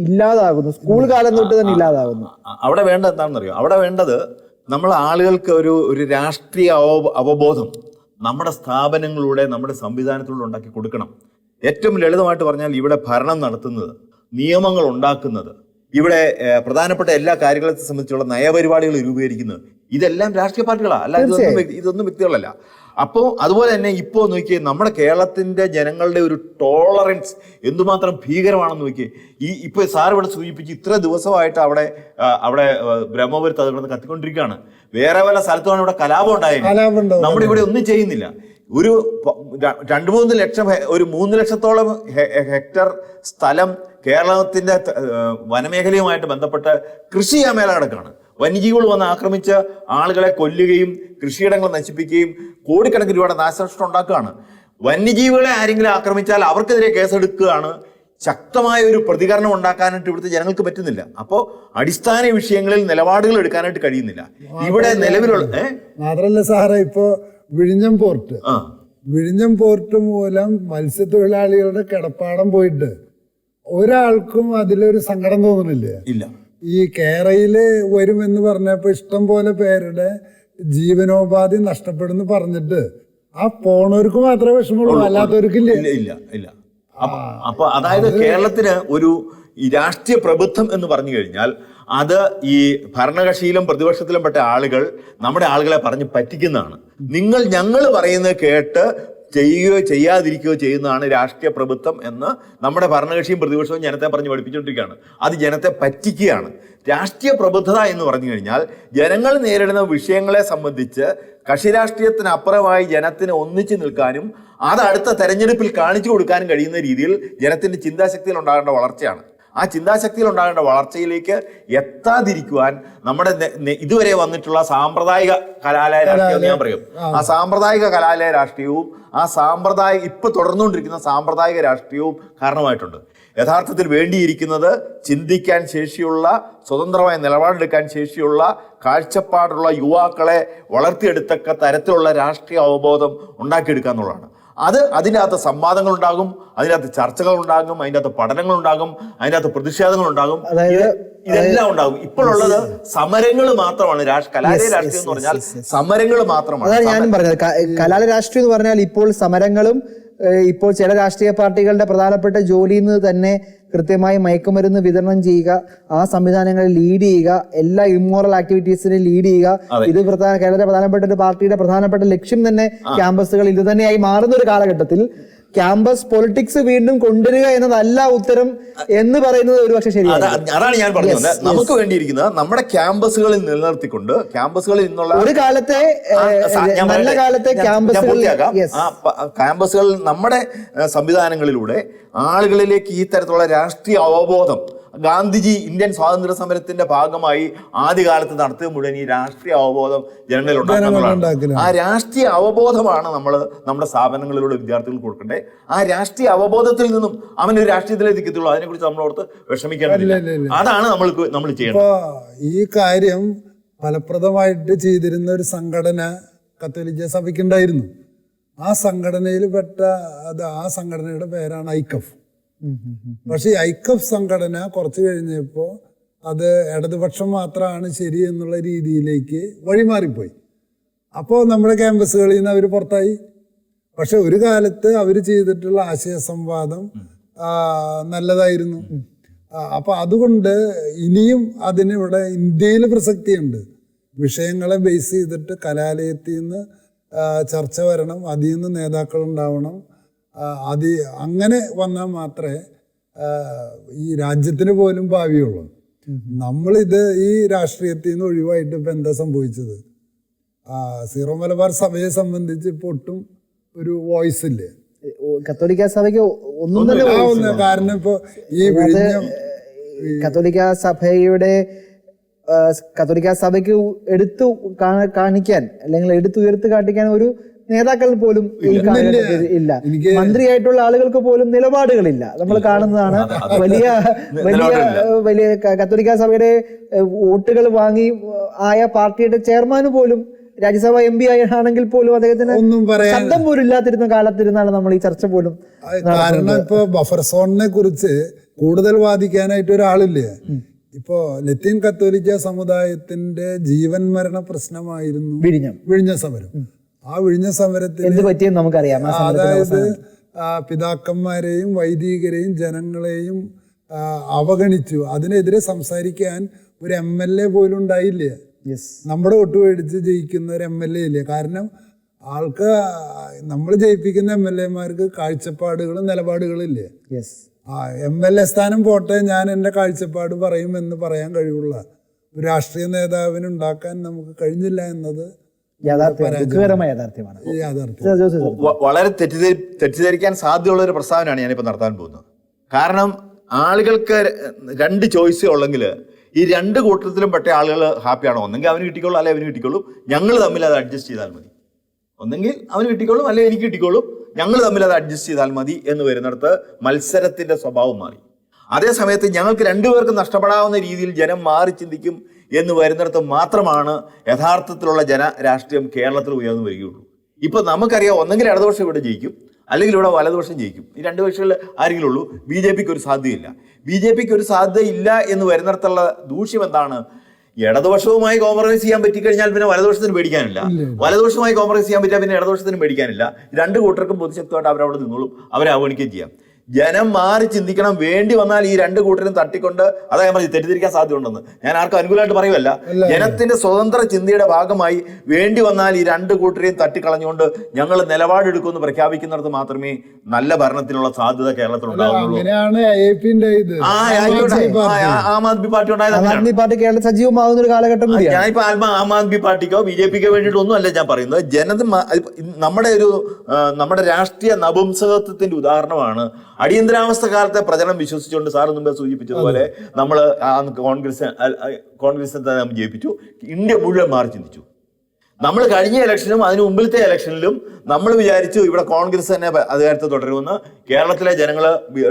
ഇല്ലാതാകുന്നു. സ്കൂൾ കാലം തൊട്ട് തന്നെ ഇല്ലാതാകുന്നു. അവിടെ വേണ്ടത് എന്താണെന്നറിയോ? അവിടെ വേണ്ടത് നമ്മൾ ആളുകൾക്ക് ഒരു രാഷ്ട്രീയ അവബോധം നമ്മുടെ സ്ഥാപനങ്ങളിലൂടെ, നമ്മുടെ സംവിധാനത്തിലൂടെ ഉണ്ടാക്കി കൊടുക്കണം. ഏറ്റവും ലളിതമായിട്ട് പറഞ്ഞാൽ, ഇവിടെ ഭരണം നടത്തുന്നത്, നിയമങ്ങൾ ഉണ്ടാക്കുന്നത്, ഇവിടെ പ്രധാനപ്പെട്ട എല്ലാ കാര്യങ്ങളെ സംബന്ധിച്ചുള്ള നയപരിപാടികൾ രൂപീകരിക്കുന്നത്, ഇതെല്ലാം രാഷ്ട്രീയ പാർട്ടികളാണ്, അല്ല ഇതൊന്നും വ്യക്തികളല്ല. അപ്പോൾ അതുപോലെ തന്നെ ഇപ്പോൾ നോക്കിയേ, നമ്മുടെ കേരളത്തിന്റെ ജനങ്ങളുടെ ഒരു ടോളറൻസ് എന്തുമാത്രം ഭീകരമാണെന്ന് നോക്കിയേ. ഇപ്പോൾ സാർ ഇവിടെ സൂചിപ്പിച്ച് ഇത്ര ദിവസമായിട്ട് അവിടെ ബ്രഹ്മപുരത്ത് അത് കത്തിക്കൊണ്ടിരിക്കുകയാണ്. വേറെ പല സ്ഥലത്തുമാണ് ഇവിടെ കലാപം ഉണ്ടായത്. നമ്മുടെ ഇവിടെ ഒന്നും ചെയ്യുന്നില്ല. ഒരു 2-3 ലക്ഷം, ഒരു 3 ലക്ഷത്തോളം ഹെക്ടർ സ്ഥലം കേരളത്തിന്റെ വനമേഖലയുമായിട്ട് ബന്ധപ്പെട്ട് കൃഷി ചെയ്യാൻ മേലെ കിടക്കുകയാണ്. വന്യജീവികൾ വന്ന് ആക്രമിച്ച് ആളുകളെ കൊല്ലുകയും കൃഷിയിടങ്ങൾ നശിപ്പിക്കുകയും കോടിക്കണക്കിന് രൂപയുടെ നാശനഷ്ടം ഉണ്ടാക്കുകയാണ്. വന്യജീവികളെ ആരെങ്കിലും ആക്രമിച്ചാൽ അവർക്കെതിരെ കേസെടുക്കുകയാണ്. ശക്തമായ ഒരു പ്രതികരണം ഉണ്ടാക്കാനായിട്ട് ഇവിടുത്തെ ജനങ്ങൾക്ക് പറ്റുന്നില്ല. അപ്പോൾ അടിസ്ഥാന വിഷയങ്ങളിൽ നിലപാടുകൾ എടുക്കാനായിട്ട് കഴിയുന്നില്ല ഇവിടെ നിലവിലുള്ള. മാത്രമല്ല സാറേ, ഇപ്പോ വിഴിഞ്ഞം പോർട്ട് മൂലം മത്സ്യത്തൊഴിലാളികളുടെ കിടപ്പാടം പോയിട്ട് ഒരാൾക്കും അതിലൊരു സങ്കടം തോന്നുന്നില്ലേ? ഇല്ല. ഈ കേരളയില് വരുമെന്ന് പറഞ്ഞപ്പോ ഇഷ്ടം പോലെ പേരുടെ ജീവനോപാധി നഷ്ടപ്പെടുന്നു പറഞ്ഞിട്ട് ആ പോണവർക്ക് മാത്രമേ വിഷമമുള്ളൂ, അല്ലാത്തവർക്കില്ല. ഇല്ല. അപ്പൊ അതായത് കേരളത്തിന് ഒരു ഈ രാഷ്ട്രീയ പ്രബുദ്ധം എന്ന് പറഞ്ഞു കഴിഞ്ഞാൽ അത് ഈ ഭരണകക്ഷിയിലും പ്രതിപക്ഷത്തിലും പെട്ട ആളുകൾ നമ്മുടെ ആളുകളെ പറഞ്ഞ് പറ്റിക്കുന്നതാണ്. ഞങ്ങൾ പറയുന്നത് കേട്ട് ചെയ്യുകയോ ചെയ്യാതിരിക്കുകയോ ചെയ്യുന്നതാണ് രാഷ്ട്രീയ പ്രഭുത്വം എന്ന് നമ്മുടെ ഭരണകക്ഷിയും പ്രതിപക്ഷവും ജനത്തെ പറഞ്ഞ് പഠിപ്പിച്ചുകൊണ്ടിരിക്കുകയാണ്. അത് ജനത്തെ പറ്റിക്കുകയാണ്. രാഷ്ട്രീയ പ്രബുദ്ധത എന്ന് പറഞ്ഞു കഴിഞ്ഞാൽ ജനങ്ങൾ നേരിടുന്ന വിഷയങ്ങളെ സംബന്ധിച്ച് കക്ഷി രാഷ്ട്രീയത്തിനപ്പുറമായി ജനത്തിന് ഒന്നിച്ചു നിൽക്കാനും അത് അടുത്ത തെരഞ്ഞെടുപ്പിൽ കാണിച്ചു കൊടുക്കാനും കഴിയുന്ന രീതിയിൽ ജനത്തിന്റെ ചിന്താശക്തിയിൽ ഉണ്ടാകേണ്ട വളർച്ചയാണ്. ആ ചിന്താശക്തിയിൽ ഉണ്ടാകേണ്ട വളർച്ചയിലേക്ക് എത്താതിരിക്കുവാൻ നമ്മുടെ ഇതുവരെ വന്നിട്ടുള്ള സാമ്പ്രദായിക കലാലയ രാഷ്ട്രീയം ഞാൻ പറയും. ആ സാമ്പ്രദായിക കലാലയ രാഷ്ട്രീയവും ഇപ്പൊ തുടർന്നുകൊണ്ടിരിക്കുന്ന സാമ്പ്രദായിക രാഷ്ട്രീയവും കാരണമായിട്ടുണ്ട്. യഥാർത്ഥത്തിൽ വേണ്ടിയിരിക്കുന്നത് ചിന്തിക്കാൻ ശേഷിയുള്ള, സ്വതന്ത്രമായ നിലപാടെടുക്കാൻ ശേഷിയുള്ള, കാഴ്ചപ്പാടുള്ള യുവാക്കളെ വളർത്തിയെടുത്തക്ക തരത്തിലുള്ള രാഷ്ട്രീയ അവബോധം ഉണ്ടാക്കിയെടുക്കുക എന്നുള്ളതാണ്. അതിൻ്റെ അകത്ത് സംവാദങ്ങൾ ഉണ്ടാകും, അതിൻ്റെ അകത്ത് ചർച്ചകൾ ഉണ്ടാകും, അതിൻ്റെ അകത്ത് പഠനങ്ങൾ ഉണ്ടാകും, അതിൻ്റെ അകത്ത് പ്രതിഷേധങ്ങൾ ഉണ്ടാകും, ഇതെല്ലാം ഉണ്ടാകും. ഇപ്പോഴുള്ളത് സമരങ്ങൾ മാത്രമാണ്. കലാലയ രാഷ്ട്രീയം എന്ന് പറഞ്ഞാൽ സമരങ്ങൾ മാത്രമാണ്. അതാണ് ഞാനും പറഞ്ഞത്. കലാലയ രാഷ്ട്രീയം എന്ന് പറഞ്ഞാൽ ഇപ്പോൾ സമരങ്ങളും, ഇപ്പോൾ ചില രാഷ്ട്രീയ പാർട്ടികളുടെ പ്രധാനപ്പെട്ട ജോലിയിൽ നിന്ന് തന്നെ കൃത്യമായി മയക്കുമരുന്ന് വിതരണം ചെയ്യുക, ആ സംവിധാനങ്ങളെ ലീഡ് ചെയ്യുക, എല്ലാ ഇമ്മോറൽ ആക്ടിവിറ്റീസിനെ ലീഡ് ചെയ്യുക. ഇത് കേരളത്തിലെ പ്രധാനപ്പെട്ട ഒരു പാർട്ടിയുടെ പ്രധാനപ്പെട്ട ലക്ഷ്യം തന്നെ ക്യാമ്പസുകൾ ഇത് തന്നെയായി മാറുന്ന ഒരു കാലഘട്ടത്തിൽ ക്യാമ്പസ് പൊളിറ്റിക്സ് വീണ്ടും കൊണ്ടുവരിക എന്നതല്ല ഉത്തരം എന്ന് പറയുന്നത് ഒരുപക്ഷെ ശരിയാണ്. അതാണ് ഞാൻ പറഞ്ഞത്. നമുക്ക് വേണ്ടിയിരിക്കുന്നത് നമ്മുടെ ക്യാമ്പസുകളിൽ നിലനിർത്തിക്കൊണ്ട് ക്യാമ്പസുകളിൽ നിന്നുള്ള ഒരു കാലത്തെ നല്ല കാലത്തെ ക്യാമ്പസുകളിൽ നമ്മുടെ സംവിധാനങ്ങളിലൂടെ ആളുകളിലേക്ക് ഈ തരത്തിലുള്ള രാഷ്ട്രീയ അവബോധം ഗാന്ധിജി ഇന്ത്യൻ സ്വാതന്ത്ര്യ സമരത്തിന്റെ ഭാഗമായി ആദ്യകാലത്ത് നടത്തിയ മുഴുവൻ ഈ രാഷ്ട്രീയ അവബോധം ജനങ്ങളിൽ ഉണ്ടാക്കുന്നതാണ്. ആ രാഷ്ട്രീയ അവബോധമാണ് നമ്മൾ നമ്മുടെ സ്ഥാപനങ്ങളിലൂടെ വിദ്യാർത്ഥികൾക്ക് കൊടുക്കണ്ടേ. ആ രാഷ്ട്രീയ അവബോധത്തിൽ നിന്നും അവനൊരു രാഷ്ട്രീയത്തിലേക്ക് എത്തിയുള്ളൂ. അതിനെക്കുറിച്ച് നമ്മളോർത്ത് വിഷമിക്കേണ്ടതില്ല. അതാണ് നമ്മൾ ചെയ്യേണ്ടത്. ഈ കാര്യം ഫലപ്രദമായിട്ട് ചെയ്തിരുന്ന ഒരു സംഘടന കത്തോലിക്ക സഭയ്ക്കുണ്ടായിരുന്നു. ആ സംഘടനയിൽ പെട്ട ആ സംഘടനയുടെ പേരാണ് ഐക്കഫ്. പക്ഷെ ഈ ഐക്കഫ് സംഘടന കുറച്ച് കഴിഞ്ഞപ്പോൾ അത് ഇടതുപക്ഷം മാത്രമാണ് ശരി എന്നുള്ള രീതിയിലേക്ക് വഴിമാറിപ്പോയി. അപ്പോൾ നമ്മുടെ ക്യാമ്പസുകളിൽ നിന്ന് അവർ പുറത്തായി. പക്ഷെ ഒരു കാലത്ത് അവർ ചെയ്തിട്ടുള്ള ആശയ സംവാദം നല്ലതായിരുന്നു. അപ്പൊ അതുകൊണ്ട് ഇനിയും അതിനിവിടെ ഇന്ത്യയിൽ പ്രസക്തിയുണ്ട്. വിഷയങ്ങളെ ബേസ് ചെയ്തിട്ട് കലാലയത്തിൽ നിന്ന് ചർച്ച വരണം, അതിൽ നിന്ന് നേതാക്കൾ ഉണ്ടാവണം. അങ്ങനെ വന്നാൽ മാത്രമേ ഈ രാജ്യത്തിന് പോലും ഭാവിയുള്ളൂ. നമ്മളിത് ഈ രാഷ്ട്രീയത്തിൽ നിന്ന് ഒഴിവായിട്ട് ഇപ്പം എന്താ സംഭവിച്ചത്? സീറോ മലബാർ സഭയെ സംബന്ധിച്ച് ഇപ്പോൾ ഒട്ടും ഒരു വോയിസ് ഇല്ലേ? കത്തോലിക്ക സഭയ്ക്ക് ഒന്നും തന്നെ കാരണം ഇപ്പോൾ ഈ കത്തോലിക്ക സഭയുടെ കത്തോലിക്ക സഭയ്ക്ക് എടുത്തു കാണിക്കാൻ അല്ലെങ്കിൽ എടുത്തുയർത്തി കാട്ടിക്കാൻ ഒരു നേതാക്കൾ പോലും ഈ കാലഘട്ടത്തിൽ ഇല്ല. മന്ത്രിയായിട്ടുള്ള ആളുകൾക്ക് പോലും നിലപാടുകളില്ല. നമ്മൾ കാണുന്നതാണ്. വലിയ വലിയ വലിയ കത്തോലിക്ക സഭയുടെ വോട്ടുകൾ വാങ്ങി ആയ പാർട്ടിയുടെ ചെയർമാന് പോലും രാജ്യസഭ MP ആണെങ്കിൽ പോലും അദ്ദേഹത്തിന് ശബ്ദം പോലും ഇല്ലാതിരുന്ന കാലത്തിരുന്നാണ് നമ്മൾ ഈ ചർച്ച പോലും. കാരണം ഇപ്പൊ ബഫർ സോണിനെ കുറിച്ച് കൂടുതൽ വാദിക്കാനായിട്ട് ഒരാളില്ലേ? ഇപ്പോ ലത്തീൻ കത്തോലിക്ക സമുദായത്തിന്റെ ജീവൻ മരണ പ്രശ്നമായിരുന്നു വിഴിഞ്ഞ സമരം. ആ വിഴിഞ്ഞ സമരത്തിൽ എന്ത് പറ്റിയെന്ന് നമുക്കറിയാം. അതായത് പിതാക്കന്മാരെയും വൈദികരെയും ജനങ്ങളെയും അവഗണിച്ചു. അതിനെതിരെ സംസാരിക്കാൻ ഒരു MLA പോലും ഉണ്ടായില്ല. നമ്മുടെ വോട്ട് മേടിച്ച് ജയിക്കുന്ന ഒരു MLA ഇല്ല. കാരണം നമ്മൾ ജയിപ്പിക്കുന്ന MLA-മാർക്ക് കാഴ്ചപ്പാടുകളും നിലപാടുകളും ഇല്ലേ. MLA സ്ഥാനം പോട്ടെ, ഞാൻ എൻ്റെ കാഴ്ചപ്പാട് പറയുമെന്ന് പറയാൻ കഴിവുള്ള ഒരു രാഷ്ട്രീയ നേതാവിന് ഉണ്ടാക്കാൻ നമുക്ക് കഴിഞ്ഞില്ല എന്നത് യാഥാർത്ഥ്യമാണ്. വളരെ തെറ്റിദ്ധരിക്കാൻ സാധ്യതയുള്ള ഒരു പ്രസ്താവനയാണ് ഞാനിപ്പോൾ നടത്താൻ പോകുന്നത്. കാരണം ആളുകൾക്ക് രണ്ട് ചോയ്സേ ഉള്ളെങ്കിൽ ഈ രണ്ട് കൂട്ടത്തിലും പെട്ട ആളുകൾ ഹാപ്പിയാണോ? ഒന്നെങ്കിൽ അവന് കിട്ടിക്കോളൂ, അല്ലെങ്കിൽ അവന് കിട്ടിക്കോളൂ, ഞങ്ങൾ തമ്മിൽ അത് അഡ്ജസ്റ്റ് ചെയ്താൽ മതി. ഒന്നെങ്കിൽ അവന് കിട്ടിക്കോളും, അല്ലെങ്കിൽ എനിക്ക് കിട്ടിക്കോളും, ഞങ്ങൾ തമ്മിൽ അത് അഡ്ജസ്റ്റ് ചെയ്താൽ മതി എന്ന് വരുന്നിടത്ത് മത്സരത്തിന്റെ സ്വഭാവം മാറി. അതേസമയത്ത് ഞങ്ങൾക്ക് രണ്ടുപേർക്കും നഷ്ടപ്പെടാവുന്ന രീതിയിൽ ജനം മാറി ചിന്തിക്കും എന്ന് വരുന്നിടത്ത് മാത്രമാണ് യഥാർത്ഥത്തിലുള്ള രാഷ്ട്രീയം കേരളത്തിൽ ഉയർന്നു വരികയുള്ളൂ. ഇപ്പൊ നമുക്കറിയാം, ഒന്നെങ്കിൽ ഇടതുപക്ഷം ഇവിടെ ജയിക്കും, അല്ലെങ്കിൽ ഇവിടെ വലതുപക്ഷം ജയിക്കും. ഈ രണ്ട് പക്ഷങ്ങളിൽ ആരെങ്കിലും ഉള്ളൂ. BJPക്ക് ഒരു സാധ്യതയില്ല. BJPക്ക് ഒരു സാധ്യതയില്ല എന്ന് വരുന്നിടത്തുള്ള ദൂഷ്യം എന്താണ്? ഇടതുപക്ഷവുമായി കോംപ്രമൈസ് ചെയ്യാൻ പറ്റിക്കഴിഞ്ഞാൽ പിന്നെ വലതുപക്ഷത്തിന് പേടിക്കാനില്ല. വലതുപക്ഷവുമായി കോംപ്രമൈസ് ചെയ്യാൻ പറ്റിയാൽ പിന്നെ ഇടതുപക്ഷത്തിന് പേടിക്കാനില്ല. രണ്ട് കൂട്ടർക്കും പൊതുശക്തമായിട്ട് അവരവിടെ നിന്നോളും, അവരെ അവഗണിക്കുകയും ചെയ്യാം. ജനം മാറി ചിന്തിക്കണം. വേണ്ടി വന്നാൽ ഈ രണ്ട് കൂട്ടരും തട്ടിക്കൊണ്ട്, അതാ ഞാൻ പറഞ്ഞു തെറ്റിദ്ധരിക്കാൻ സാധ്യത ഉണ്ടെന്ന്. ഞാൻ ആർക്കും അനുകൂലമായിട്ട് പറയുമല്ല. ജനത്തിന്റെ സ്വതന്ത്ര ചിന്തയുടെ ഭാഗമായി വേണ്ടി വന്നാൽ ഈ രണ്ട് കൂട്ടരെയും തട്ടിക്കളഞ്ഞുകൊണ്ട് ഞങ്ങൾ നിലപാടെടുക്കുമെന്ന് പ്രഖ്യാപിക്കുന്നിടത്ത് മാത്രമേ നല്ല ഭരണത്തിനുള്ള സാധ്യത കേരളത്തിലുണ്ടാവുള്ളൂ. ആം ആദ്മി പാർട്ടി ഉണ്ടായത് കേരളത്തിൽ സജീവമാകുന്ന ഒരു കാലഘട്ടം. ഞാനിപ്പോ ആം ആദ്മി പാർട്ടിക്കോ BJPക്കോ വേണ്ടിയിട്ടൊന്നും അല്ല ഞാൻ പറയുന്നത്. നമ്മുടെ രാഷ്ട്രീയ നപുംസകത്വത്തിന്റെ ഉദാഹരണമാണ് അടിയന്തരാവസ്ഥ കാലത്തെ പ്രചരണം വിശ്വസിച്ചുകൊണ്ട് സാറ് മുമ്പേ സൂചിപ്പിച്ചതുപോലെ നമ്മൾ കോൺഗ്രസിനെ ജയിപ്പിച്ചു. ഇന്ത്യ മുഴുവൻ മാറി ചിന്തിച്ചു. നമ്മൾ കഴിഞ്ഞ ഇലക്ഷനും അതിന് മുമ്പിലത്തെ ഇലക്ഷനിലും നമ്മൾ വിചാരിച്ചു ഇവിടെ കോൺഗ്രസ് തന്നെ അധികാരത്തിൽ തുടരുമെന്ന്. കേരളത്തിലെ ജനങ്ങൾ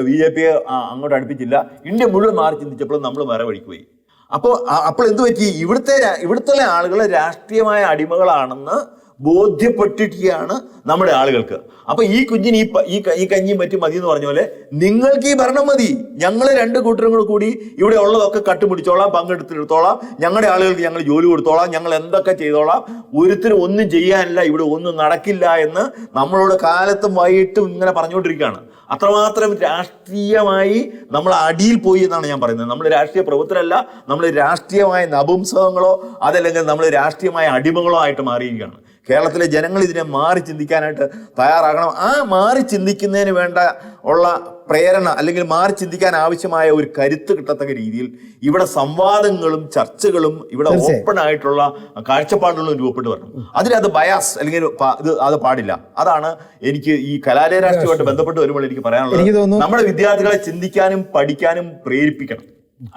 BJPയെ അങ്ങോട്ട് അടുപ്പിച്ചില്ല. ഇന്ത്യ മുഴുവൻ മാറി ചിന്തിച്ചപ്പോൾ നമ്മൾ വേറെ വഴിക്ക് പോയി. അപ്പോൾ എന്ത് പറ്റി? ഇവിടുത്തെ ആളുകൾ രാഷ്ട്രീയമായ അടിമകളാണെന്ന് ബോധ്യപ്പെട്ടിരിക്കുകയാണ് നമ്മുടെ ആളുകൾക്ക്. അപ്പൊ ഈ കുഞ്ഞിന് ഈ കഞ്ഞിയും പറ്റും മതി എന്ന് പറഞ്ഞ പോലെ നിങ്ങൾക്ക് ഈ ഭരണം മതി, ഞങ്ങൾ രണ്ട് കൂട്ടരും കൂടി ഇവിടെ ഉള്ളതൊക്കെ കട്ടുപിടിച്ചോളാം, പങ്കെടുത്തെടുത്തോളാം, ഞങ്ങളുടെ ആളുകൾക്ക് ഞങ്ങൾ ജോലി കൊടുത്തോളാം, ഞങ്ങൾ എന്തൊക്കെ ചെയ്തോളാം, ഒരുത്തിനും ഒന്നും ചെയ്യാനില്ല, ഇവിടെ ഒന്നും നടക്കില്ല എന്ന് നമ്മളോട് കാലത്തും വൈകിട്ടും ഇങ്ങനെ പറഞ്ഞുകൊണ്ടിരിക്കുകയാണ്. അത്രമാത്രം രാഷ്ട്രീയമായി നമ്മൾ അടിയിൽ പോയി എന്നാണ് ഞാൻ പറയുന്നത്. നമ്മൾ രാഷ്ട്രീയ പ്രവർത്തനമല്ല, നമ്മൾ രാഷ്ട്രീയമായ നപുംസകങ്ങളോ അതല്ലെങ്കിൽ നമ്മൾ രാഷ്ട്രീയമായ അടിമകളോ ആയിട്ട് മാറിയിരിക്കുകയാണ്. കേരളത്തിലെ ജനങ്ങൾ ഇതിനെ മാറി ചിന്തിക്കാനായിട്ട് തയ്യാറാകണം. ആ മാറി ചിന്തിക്കുന്നതിന് വേണ്ട ഉള്ള പ്രേരണ അല്ലെങ്കിൽ മാറി ചിന്തിക്കാൻ ആവശ്യമായ ഒരു കരുത്ത് കിട്ടത്തക്ക രീതിയിൽ ഇവിടെ സംവാദങ്ങളും ചർച്ചകളും ഇവിടെ ഓപ്പൺ ആയിട്ടുള്ള കാഴ്ചപ്പാടുകളും രൂപപ്പെട്ട് വരണം. അതിനകത്ത് ബയാസ് അല്ലെങ്കിൽ അത് പാടില്ല. അതാണ് എനിക്ക് ഈ കലാലയ രാഷ്ട്രീയമായിട്ട് ബന്ധപ്പെട്ട് വരുമ്പോൾ എനിക്ക് പറയാനുള്ളത്. നമ്മുടെ വിദ്യാർത്ഥികളെ ചിന്തിക്കാനും പഠിക്കാനും പ്രേരിപ്പിക്കണം.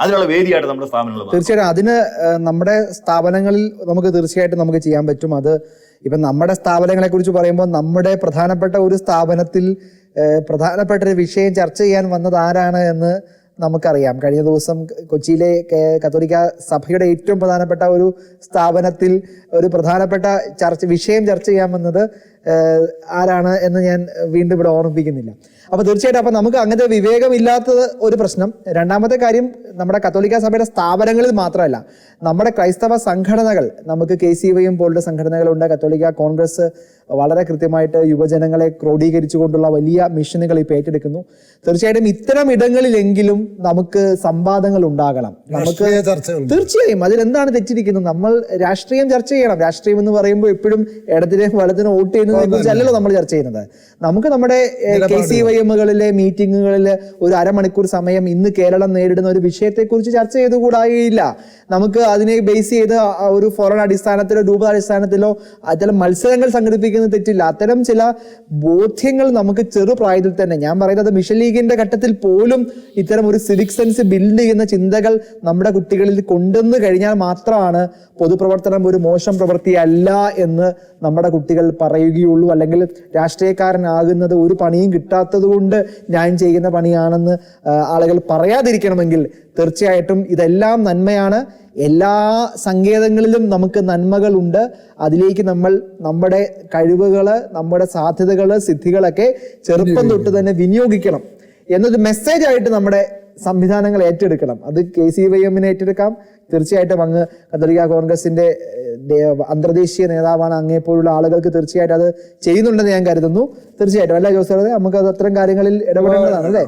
അതിനുള്ള വേദിയായിട്ട് നമ്മുടെ സ്ഥാപനങ്ങൾ. തീർച്ചയായിട്ടും അതിന് നമ്മുടെ സ്ഥാപനങ്ങളിൽ നമുക്ക് തീർച്ചയായിട്ടും നമുക്ക് ചെയ്യാൻ പറ്റും. അത് ഇപ്പം നമ്മുടെ സ്ഥാപനങ്ങളെ കുറിച്ച് പറയുമ്പോൾ നമ്മുടെ പ്രധാനപ്പെട്ട ഒരു സ്ഥാപനത്തിൽ പ്രധാനപ്പെട്ട ഒരു വിഷയം ചർച്ച ചെയ്യാൻ വന്നത് ആരാണ് എന്ന് നമുക്കറിയാം. കഴിഞ്ഞ ദിവസം കൊച്ചിയിലെ കത്തോലിക്ക സഭയുടെ ഏറ്റവും പ്രധാനപ്പെട്ട ഒരു സ്ഥാപനത്തിൽ ഒരു പ്രധാനപ്പെട്ട വിഷയം ചർച്ച ചെയ്യാൻ വന്നത് ആരാണ് എന്ന് ഞാൻ വീണ്ടും ഇവിടെ ഓർമ്മിപ്പിക്കുന്നില്ല. അപ്പോൾ തീർച്ചയായിട്ടും അപ്പം നമുക്ക് അങ്ങനത്തെ വിവേകമില്ലാത്തത് ഒരു പ്രശ്നം. രണ്ടാമത്തെ കാര്യം, നമ്മുടെ കത്തോലിക്ക സഭയുടെ സ്ഥാപനങ്ങളിൽ മാത്രമല്ല, നമ്മുടെ ക്രൈസ്തവ സംഘടനകൾ, നമുക്ക് KCY പോലുള്ള സംഘടനകളുണ്ട്. കത്തോലിക്ക കോൺഗ്രസ് വളരെ കൃത്യമായിട്ട് യുവജനങ്ങളെ ക്രോഡീകരിച്ചുകൊണ്ടുള്ള വലിയ മിഷനുകൾ ഇപ്പോൾ ഏറ്റെടുക്കുന്നു. തീർച്ചയായിട്ടും ഇത്തരം ഇടങ്ങളിലെങ്കിലും നമുക്ക് സംവാദങ്ങൾ ഉണ്ടാകണം. നമുക്ക് തീർച്ചയായും അതിലെന്താണ് തെറ്റിരിക്കുന്നത്? നമ്മൾ രാഷ്ട്രീയം ചർച്ച ചെയ്യണം. രാഷ്ട്രീയം എന്ന് പറയുമ്പോൾ എപ്പോഴും ഇടത്തിനെയും വലത്തിനും വോട്ട് ചെയ്യുന്നതിനെ കുറിച്ചല്ലല്ലോ നമ്മൾ ചർച്ച ചെയ്യുന്നത്. നമുക്ക് നമ്മുടെ KCYMകളിലെ മീറ്റിങ്ങുകളിൽ ഒരു അരമണിക്കൂർ സമയം ഇന്ന് കേരളം നേരിടുന്ന ഒരു വിഷയത്തെക്കുറിച്ച് ചർച്ച ചെയ്തുകൂടായില്ല. നമുക്ക് അതിനെ ബേസ് ചെയ്ത് ഒരു ഫോറൻ അടിസ്ഥാനത്തിലോ രൂപതാടിസ്ഥാനത്തിലോ അത്തരം മത്സരങ്ങൾ സംഘടിപ്പിക്കുന്നത് തെറ്റില്ല. അത്തരം ചില ബോധ്യങ്ങൾ നമുക്ക് ചെറുപ്രായത്തിൽ തന്നെ, ഞാൻ പറയുന്നത് മിഷൻ ലീഗിന്റെ ഘട്ടത്തിൽ പോലും ഇത്തരം ഒരു സിവിക് സെൻസ് ബിൽഡ് ചെയ്യുന്ന ചിന്തകൾ നമ്മുടെ കുട്ടികളിൽ കൊണ്ടുവന്നു കഴിഞ്ഞാൽ മാത്രമാണ് പൊതുപ്രവർത്തനം ഒരു മോശം പ്രവൃത്തിയല്ല എന്ന് നമ്മുടെ കുട്ടികൾ പറയുകയുള്ളൂ. അല്ലെങ്കിൽ രാഷ്ട്രീയക്കാരനാകുന്നത് ഒരു പണിയും കിട്ടാത്തത് കൊണ്ട് ഞാൻ ചെയ്യുന്ന പണിയാണെന്ന് ആളുകൾ പറയാതിരിക്കണമെങ്കിൽ തീർച്ചയായിട്ടും ഇതെല്ലാം നന്മയാണ്. എല്ലാ സങ്കേതങ്ങളിലും നമുക്ക് നന്മകളുണ്ട്. അതിലേക്ക് നമ്മൾ നമ്മുടെ കഴിവുകള്, നമ്മുടെ സാധ്യതകള്, സിദ്ധികളൊക്കെ ചെറുപ്പം തൊട്ട് തന്നെ വിനിയോഗിക്കണം എന്നൊരു മെസ്സേജായിട്ട് നമ്മുടെ സംവിധാനങ്ങൾ ഏറ്റെടുക്കണം. അത് KCYMനെ ഏറ്റെടുക്കാം. തീർച്ചയായിട്ടും അങ്ങ് കത്തോലിക്ക കോൺഗ്രസിന്റെ അന്തർദേശീയ നേതാവാണ്. അങ്ങേപ്പോലുള്ള ആളുകൾക്ക് തീർച്ചയായിട്ടും അത് ചെയ്യുന്നുണ്ടെന്ന് ഞാൻ കരുതുന്നു. തീർച്ചയായിട്ടും അല്ല ജോസ്, നമുക്ക് അത് അത്തരം കാര്യങ്ങളിൽ ഇടപെടേണ്ടതാണ് അല്ലേ?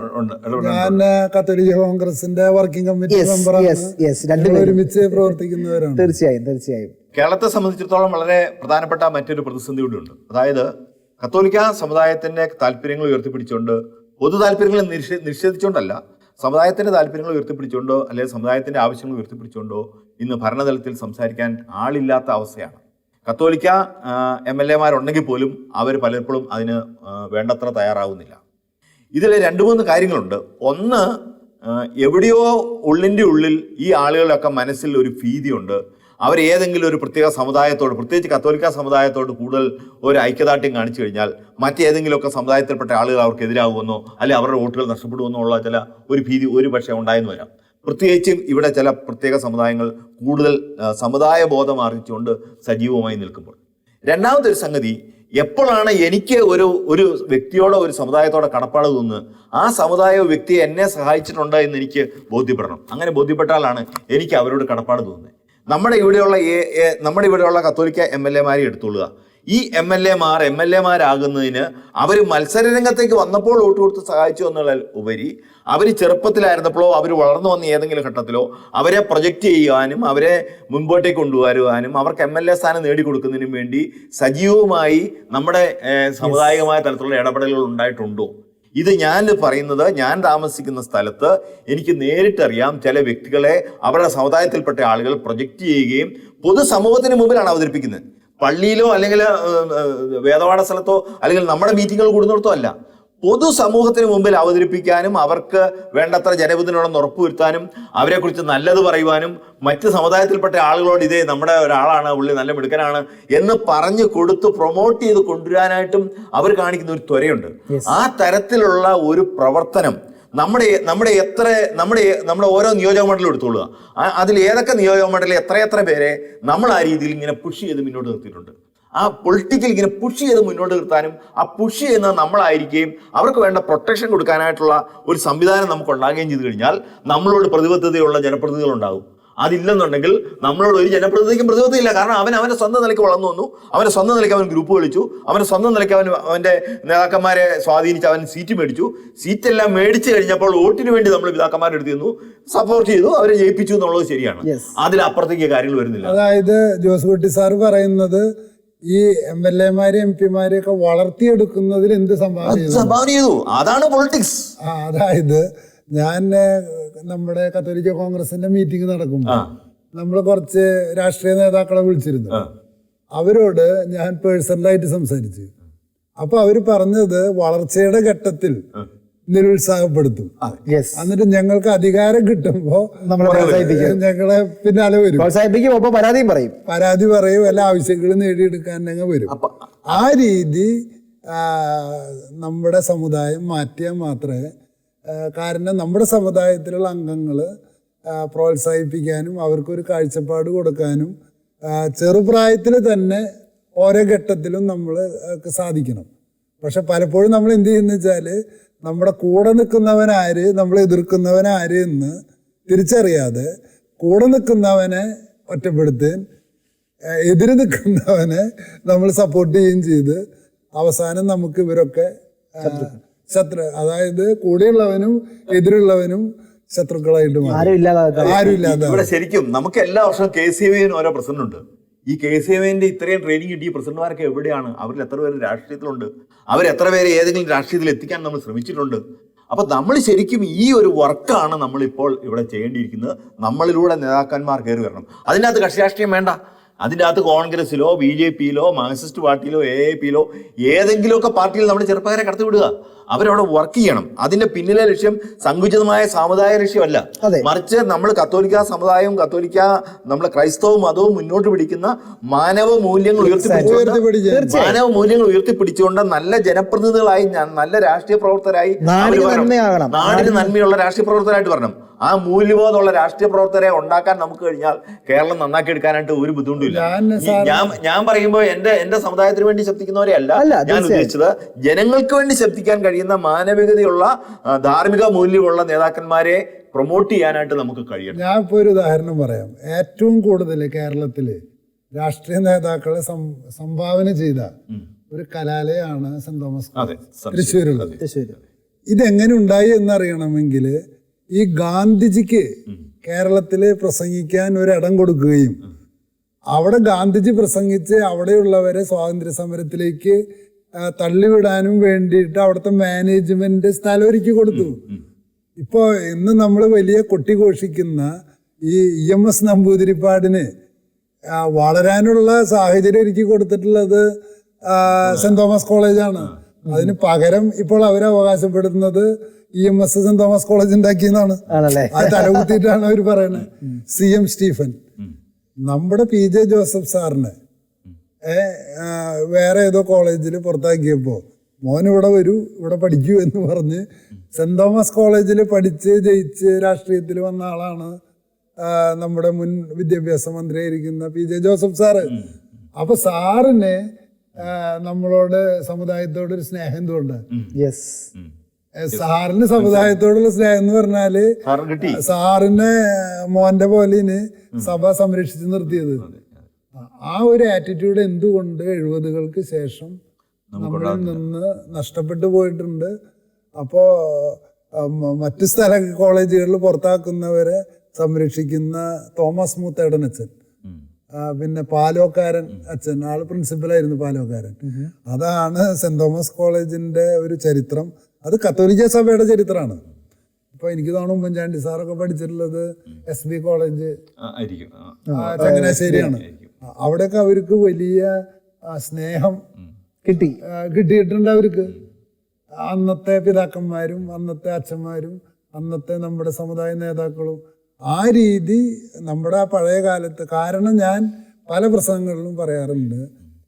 ഞാൻ കത്തോലിക്ക കോൺഗ്രസിന്റെ വർക്കിംഗ് കമ്മിറ്റി മെമ്പറാണ്. ഒരുമിച്ച് പ്രവർത്തിക്കുന്നവരാണ്. തീർച്ചയായും കേരളത്തെ സംബന്ധിച്ചിടത്തോളം വളരെ പ്രധാനപ്പെട്ട മറ്റൊരു പ്രതിസന്ധി കൂടി ഉണ്ട്. അതായത് കത്തോലിക്ക സമുദായത്തിന്റെ താല്പര്യങ്ങൾ ഉയർത്തിപ്പിടിച്ചുകൊണ്ട്, പൊതു താല്പര്യങ്ങൾ നിഷേധിച്ചുകൊണ്ടല്ല, സമുദായത്തിന്റെ താല്പര്യങ്ങൾ ഉയർത്തിപ്പിടിച്ചുകൊണ്ടോ അല്ലെങ്കിൽ സമുദായത്തിന്റെ ആവശ്യങ്ങൾ ഉയർത്തിപ്പിടിച്ചുകൊണ്ടോ ഇന്ന് ഭരണതലത്തിൽ സംസാരിക്കാൻ ആളില്ലാത്ത അവസ്ഥയാണ്. കത്തോലിക്ക MLA-മാരുണ്ടെങ്കിൽ പോലും അവർ പലപ്പോഴും അതിന് വേണ്ടത്ര തയ്യാറാവുന്നില്ല. ഇതിൽ 2-3 കാര്യങ്ങളുണ്ട്. ഒന്ന്, എവിടെയോ ഉള്ളിൻ്റെ ഉള്ളിൽ ഈ ആളുകളുടെയൊക്കെ മനസ്സിൽ ഒരു ഭീതിയുണ്ട്. അവർ ഏതെങ്കിലും ഒരു പ്രത്യേക സമുദായത്തോട്, പ്രത്യേകിച്ച് കത്തോലിക്ക സമുദായത്തോട് കൂടുതൽ ഒരു ഐക്യദാർഢ്യം കാണിച്ചു കഴിഞ്ഞാൽ മറ്റേതെങ്കിലുമൊക്കെ സമുദായത്തിൽപ്പെട്ട ആളുകൾ അവർക്ക് എതിരാകുമെന്നോ അല്ലെങ്കിൽ അവരുടെ വോട്ടുകൾ നഷ്ടപ്പെടുമെന്നോ ഉള്ള ചില ഒരു ഭീതി ഒരു പക്ഷേ ഉണ്ടായെന്ന് വരാം. പ്രത്യേകിച്ചും ഇവിടെ ചില പ്രത്യേക സമുദായങ്ങൾ കൂടുതൽ സമുദായ ബോധം ആർജിച്ചുകൊണ്ട് സജീവമായി നിൽക്കുമ്പോൾ. രണ്ടാമത്തെ ഒരു സംഗതി, എപ്പോഴാണ് എനിക്ക് ഒരു വ്യക്തിയോടോ ഒരു സമുദായത്തോടെ കടപ്പാട് തോന്നുന്നത്, ആ സമുദായ വ്യക്തി എന്നെ സഹായിച്ചിട്ടുണ്ട് എന്ന് എനിക്ക് ബോധ്യപ്പെടണം. അങ്ങനെ ബോധ്യപ്പെട്ടാലാണ് എനിക്ക് അവരോട് കടപ്പാട് തോന്നുന്നത്. നമ്മുടെ ഇവിടെയുള്ള കത്തോലിക്ക MLA-മാരെ എടുത്തുകൊള്ളുക. ഈ MLA-മാരാകുന്നതിന് അവർ മത്സരരംഗത്തേക്ക് വന്നപ്പോൾ വോട്ട് കൊടുത്ത് സഹായിച്ചു എന്നുള്ള ഉപരി അവർ ചെറുപ്പത്തിലായിരുന്നപ്പോഴോ അവർ വളർന്നു വന്ന ഏതെങ്കിലും ഘട്ടത്തിലോ അവരെ പ്രൊജക്റ്റ് ചെയ്യാനും അവരെ മുൻപോട്ടേക്ക് കൊണ്ടുവരുവാനും അവർക്ക് MLA സ്ഥാനം നേടിക്കൊടുക്കുന്നതിനും വേണ്ടി സജീവമായി നമ്മുടെ സമുദായികമായ തലത്തിലുള്ള ഇടപെടലുകൾ ഉണ്ടായിട്ടുണ്ടോ? ഇത് ഞാൻ പറയുന്നത്, ഞാൻ താമസിക്കുന്ന സ്ഥലത്ത് എനിക്ക് നേരിട്ടറിയാം. ചില വ്യക്തികളെ അവരുടെ സമുദായത്തിൽപ്പെട്ട ആളുകൾ പ്രൊജക്റ്റ് ചെയ്യുകയും പൊതുസമൂഹത്തിന് മുമ്പിലാണ് അവതരിപ്പിക്കുന്നത്. പള്ളിയിലോ അല്ലെങ്കിൽ വേദപാഠ സ്ഥലത്തോ അല്ലെങ്കിൽ നമ്മുടെ മീറ്റിങ്ങുകൾ കൂടുന്നിടത്തോ അല്ല, പൊതുസമൂഹത്തിന് മുമ്പിൽ അവതരിപ്പിക്കാനും അവർക്ക് വേണ്ടത്ര ജനപിന്തുണ ഉറപ്പുവരുത്താനും അവരെക്കുറിച്ച് നല്ലത് പറയുവാനും മറ്റ് സമുദായത്തിൽപ്പെട്ട ആളുകളോട് ഇതേ നമ്മുടെ ഒരാളാണ്, പുള്ളി നല്ല മിടുക്കനാണ് എന്ന് പറഞ്ഞു കൊടുത്ത് പ്രൊമോട്ട് ചെയ്ത് കൊണ്ടുവരാനായിട്ടും അവർ കാണിക്കുന്ന ഒരു ത്വരയുണ്ട്. ആ തരത്തിലുള്ള ഒരു പ്രവർത്തനം നമ്മുടെ ഓരോ നിയോജക മണ്ഡലം എടുത്തോളുക. അതിൽ ഏതൊക്കെ നിയോജക മണ്ഡലം എത്രയെത്ര പേരെ നമ്മൾ ആ രീതിയിൽ ഇങ്ങനെ പുഷ് ചെയ്ത് മുന്നോട്ട് നിർത്തിയിട്ടുണ്ട്. ആ പൊളിറ്റിക്കൽ ഇങ്ങനെ പുഷ് ചെയ്ത് മുന്നോട്ട് നിർത്താനും ആ പുഷ് ചെയ്യുന്നത് നമ്മളായിരിക്കുകയും അവർക്ക് വേണ്ട പ്രൊട്ടക്ഷൻ കൊടുക്കാനായിട്ടുള്ള ഒരു സംവിധാനം നമുക്ക് ഉണ്ടാകുകയും ചെയ്തു കഴിഞ്ഞാൽ നമ്മളോട് പ്രതിബദ്ധതയുള്ള ജനപ്രതിനിധികൾ ഉണ്ടാകും. അതില്ലെന്നുണ്ടെങ്കിൽ നമ്മളോട് ഒരു ജനപ്രതിനിധിക്കും പ്രതിബദ്ധതയില്ല. കാരണം അവൻ്റെ സ്വന്തം നിലയ്ക്ക് വളർന്നു വന്നു, അവൻ്റെ സ്വന്തം നിലയ്ക്ക് അവൻ ഗ്രൂപ്പ് കളിച്ചു, അവൻ്റെ സ്വന്തം നിലയ്ക്ക് അവൻ്റെ നേതാക്കന്മാരെ സ്വാധീനിച്ച് അവൻ സീറ്റ് മേടിച്ചു. സീറ്റെല്ലാം മേടിച്ചു കഴിഞ്ഞപ്പോൾ വോട്ടിന് വേണ്ടി നമ്മൾ പിതാക്കന്മാരെ എടുത്തു തന്നു, സപ്പോർട്ട് ചെയ്തു, അവരെ ജയിപ്പിച്ചു എന്നുള്ളത് ശരിയാണ്. അതിലപ്പുറത്തേക്ക് കാര്യങ്ങൾ വരുന്നില്ല. അതായത് ജോസ് കുട്ടി സാർ പറയുന്നത് ഈ MLA-മാരെ MP-മാരെ ഒക്കെ വളർത്തിയെടുക്കുന്നതിൽ എന്ത് സംഭാവന ചെയ്തു? സംഭാവന ചെയ്തു. അതാണ് പൊളിറ്റിക്സ്. അതായത് ഞാൻ നമ്മുടെ കത്തോലിക്ക കോൺഗ്രസിന്റെ മീറ്റിംഗ് നടക്കുമ്പോൾ നമ്മൾ കുറച്ച് രാഷ്ട്രീയ നേതാക്കളെ വിളിച്ചിരുന്നു. അവരോട് ഞാൻ പേഴ്സണലായിട്ട് സംസാരിച്ചു. അപ്പൊ അവര് പറഞ്ഞത് വളർച്ചയുടെ ഘട്ടത്തിൽ നിരുത്സാഹപ്പെടുത്തും, എന്നിട്ട് ഞങ്ങൾക്ക് അധികാരം കിട്ടുമ്പോ ഞങ്ങളെ പിന്നാലെ വരും, പരാതി പറയും, എല്ലാ ആവശ്യങ്ങളും നേടിയെടുക്കാൻ ഞങ്ങൾ വരും. ആ രീതി നമ്മുടെ സമുദായം മാറ്റിയാൽ മാത്രമേ, കാരണം നമ്മുടെ സമുദായത്തിലുള്ള അംഗങ്ങള് പ്രോത്സാഹിപ്പിക്കാനും അവർക്കൊരു കാഴ്ചപ്പാട് കൊടുക്കാനും ചെറുപ്രായത്തിൽ തന്നെ ഓരോ ഘട്ടത്തിലും നമ്മൾ സാധിക്കണം. പക്ഷെ പലപ്പോഴും നമ്മൾ എന്ത് ചെയ്യുന്ന വെച്ചാൽ നമ്മുടെ കൂടെ നിൽക്കുന്നവനാര്, നമ്മളെ എതിർക്കുന്നവനാര് എന്ന് തിരിച്ചറിയാതെ കൂടെ നിൽക്കുന്നവനെ ഒറ്റപ്പെടുത്തുകയും എതിര് നിൽക്കുന്നവനെ നമ്മൾ സപ്പോർട്ട് ചെയ്യുകയും ചെയ്ത് അവസാനം നമുക്ക് ഇവരൊക്കെ അതായത് കൂടെയുള്ളവനും എതിരുള്ളവനും ശത്രുക്കളായിട്ട് ആരുമില്ലാതെ. ഇവിടെ ശരിക്കും നമുക്ക് എല്ലാ വർഷവും KCMA ഓരോ പ്രസിഡന്റ് ഉണ്ട്. ഈ KCMA ഇത്രയും ട്രെയിനിങ് കിട്ടിയ പ്രസിഡന്റുമാരൊക്കെ എവിടെയാണ്? അവരിൽ എത്ര പേര് രാഷ്ട്രീയത്തിലുണ്ട്? അവരെത്ര പേര് ഏതെങ്കിലും രാഷ്ട്രീയത്തിൽ എത്തിക്കാൻ നമ്മൾ ശ്രമിച്ചിട്ടുണ്ട്? അപ്പൊ നമ്മൾ ശരിക്കും ഈ ഒരു വർക്കാണ് നമ്മളിപ്പോൾ ഇവിടെ ചെയ്യേണ്ടിയിരിക്കുന്നത്. നമ്മളിലൂടെ നേതാക്കന്മാർ കയറി വരണം. അതിനകത്ത് കക്ഷി രാഷ്ട്രീയം വേണ്ട. അതിൻ്റെ അകത്ത് കോൺഗ്രസിലോ BJP-യിലോ മാർക്സിസ്റ്റ് പാർട്ടിയിലോ AAP-യിലോ ഏതെങ്കിലുമൊക്കെ പാർട്ടിയിൽ നമ്മുടെ ചെറുപ്പക്കാരെ കടത്തിവിടുക. അവരവിടെ വർക്ക് ചെയ്യണം. അതിന്റെ പിന്നിലെ ലക്ഷ്യം സങ്കുചിതമായ സാമുദായ ലക്ഷ്യമല്ല, മറിച്ച് നമ്മൾ കത്തോലിക്ക സമുദായവും കത്തോലിക്ക നമ്മളെ ക്രൈസ്തവ മതവും മുന്നോട്ട് പിടിക്കുന്ന മാനവ മൂല്യങ്ങൾ ഉയർത്തിപ്പിടിച്ചുകൊണ്ട് നല്ല ജനപ്രതിനിധികളായി, നല്ല രാഷ്ട്രീയ പ്രവർത്തകരായി, നാടിന് നന്മയുള്ള രാഷ്ട്രീയ പ്രവർത്തകരായിട്ട് വരണം. ആ മൂല്യബോധമുള്ള രാഷ്ട്രീയ പ്രവർത്തകരെ ഉണ്ടാക്കാൻ നമുക്ക് കഴിഞ്ഞാൽ കേരളം നന്നാക്കി എടുക്കാനായിട്ട് ഒരു ബുദ്ധിമുട്ടില്ല. ഞാൻ പറയുമ്പോൾ എന്റെ സമുദായത്തിന് വേണ്ടി ശബ്ദിക്കുന്നവരെ അല്ല ഞാൻ ഉദ്ദേശിച്ചത്. ജനങ്ങൾക്ക് വേണ്ടി ശബ്ദിക്കാൻ കഴിയുന്ന മാനവികതയുള്ള ധാർമ്മിക മൂല്യമുള്ള നേതാക്കന്മാരെ പ്രൊമോട്ട് ചെയ്യാനായിട്ട് നമുക്ക് കഴിയണം. ഞാൻ ഇപ്പോൾ ഒരു ഉദാഹരണം പറയാം. ഏറ്റവും കൂടുതൽ കേരളത്തില് രാഷ്ട്രീയ നേതാക്കളെ സംഭാവന ചെയ്ത ഒരു കലാലയമാണ് സെന്റ് തോമസ് തൃശ്ശൂരുള്ളത്. ഇതെങ്ങനെ ഉണ്ടായി എന്നറിയണമെങ്കിൽ ഈ ഗാന്ധിജിക്ക് കേരളത്തില് പ്രസംഗിക്കാൻ ഒരിടം കൊടുക്കുകയും അവിടെ ഗാന്ധിജി പ്രസംഗിച്ച് അവിടെയുള്ളവരെ സ്വാതന്ത്ര്യ സമരത്തിലേക്ക് തള്ളിവിടാനും വേണ്ടിയിട്ട് അവിടുത്തെ മാനേജ്മെന്റ് സ്ഥലം ഒരുക്കി കൊടുത്തു. ഇപ്പോ ഇന്ന് നമ്മൾ വലിയ കൊട്ടിഘോഷിക്കുന്ന ഈ EMS നമ്പൂതിരിപ്പാടിന് വളരാനുള്ള സാഹചര്യം ഒരുക്കി കൊടുത്തിട്ടുള്ളത് സെന്റ് തോമസ് കോളേജാണ്. അതിന് പകരം ഇപ്പോൾ അവർ അവകാശപ്പെടുന്നത് EMS സെന്റ് തോമസ് കോളേജ് ഉണ്ടാക്കിയെന്നാണ്. അത് തലകുത്തിയിട്ടാണ് അവർ പറയുന്നത്. CM സ്റ്റീഫൻ നമ്മുടെ PJ ജോസഫ് സാറിന് വേറെ ഏതോ കോളേജിൽ പുറത്താക്കിയപ്പോൾ മോൻ ഇവിടെ വരൂ, ഇവിടെ പഠിക്കൂ എന്ന് പറഞ്ഞ് സെന്റ് തോമസ് കോളേജിൽ പഠിച്ച് ജയിച്ച് രാഷ്ട്രീയത്തിൽ വന്ന ആളാണ് നമ്മുടെ മുൻ വിദ്യാഭ്യാസ മന്ത്രിയായിരിക്കുന്ന PJ ജോസഫ് സാറ്. അപ്പൊ സാറിന് നമ്മളോട് സമുദായത്തോട് ഒരു സ്നേഹം എന്തുകൊണ്ട്? സാറിന് സമുദായത്തോടുള്ള സ്നേഹം എന്ന് പറഞ്ഞാല് സാറിനെ മോന്റെ പോലെ സഭ സംരക്ഷിച്ചു നിർത്തിയത്. ആ ഒരു ആറ്റിറ്റ്യൂഡ് എന്തുകൊണ്ട് 70കൾക്ക് ശേഷം നമ്മളിൽ നിന്ന് നഷ്ടപ്പെട്ടു പോയിട്ടുണ്ട്. അപ്പോ മറ്റു കോളേജുകളിൽ പുറത്താക്കുന്നവരെ സംരക്ഷിക്കുന്ന തോമസ് മൂത്തേടൻ അച്ഛൻ, പിന്നെ പാലോക്കാരൻ അച്ഛൻ, ആള് പ്രിൻസിപ്പലായിരുന്നു പാലോക്കാരൻ. അതാണ് സെന്റ് തോമസ് കോളേജിന്റെ ഒരു ചരിത്രം. അത് കത്തോലിക്ക സഭയുടെ ചരിത്രമാണ്. ഇപ്പൊ എനിക്ക് തോന്നുന്നു ഉമ്മൻചാണ്ടി സാറൊക്കെ പഠിച്ചിട്ടുള്ളത് SB കോളേജ് ചങ്ങനാശ്ശേരിയാണ്. അവിടെയൊക്കെ അവർക്ക് വലിയ സ്നേഹം കിട്ടിയിട്ടുണ്ട്. അവർക്ക് അന്നത്തെ പിതാക്കന്മാരും അന്നത്തെ അച്ഛന്മാരും അന്നത്തെ നമ്മുടെ സമുദായ നേതാക്കളും ആ രീതി നമ്മുടെ പഴയ കാലത്ത്. കാരണം ഞാൻ പല പ്രസംഗങ്ങളിലും പറയാറുണ്ട്,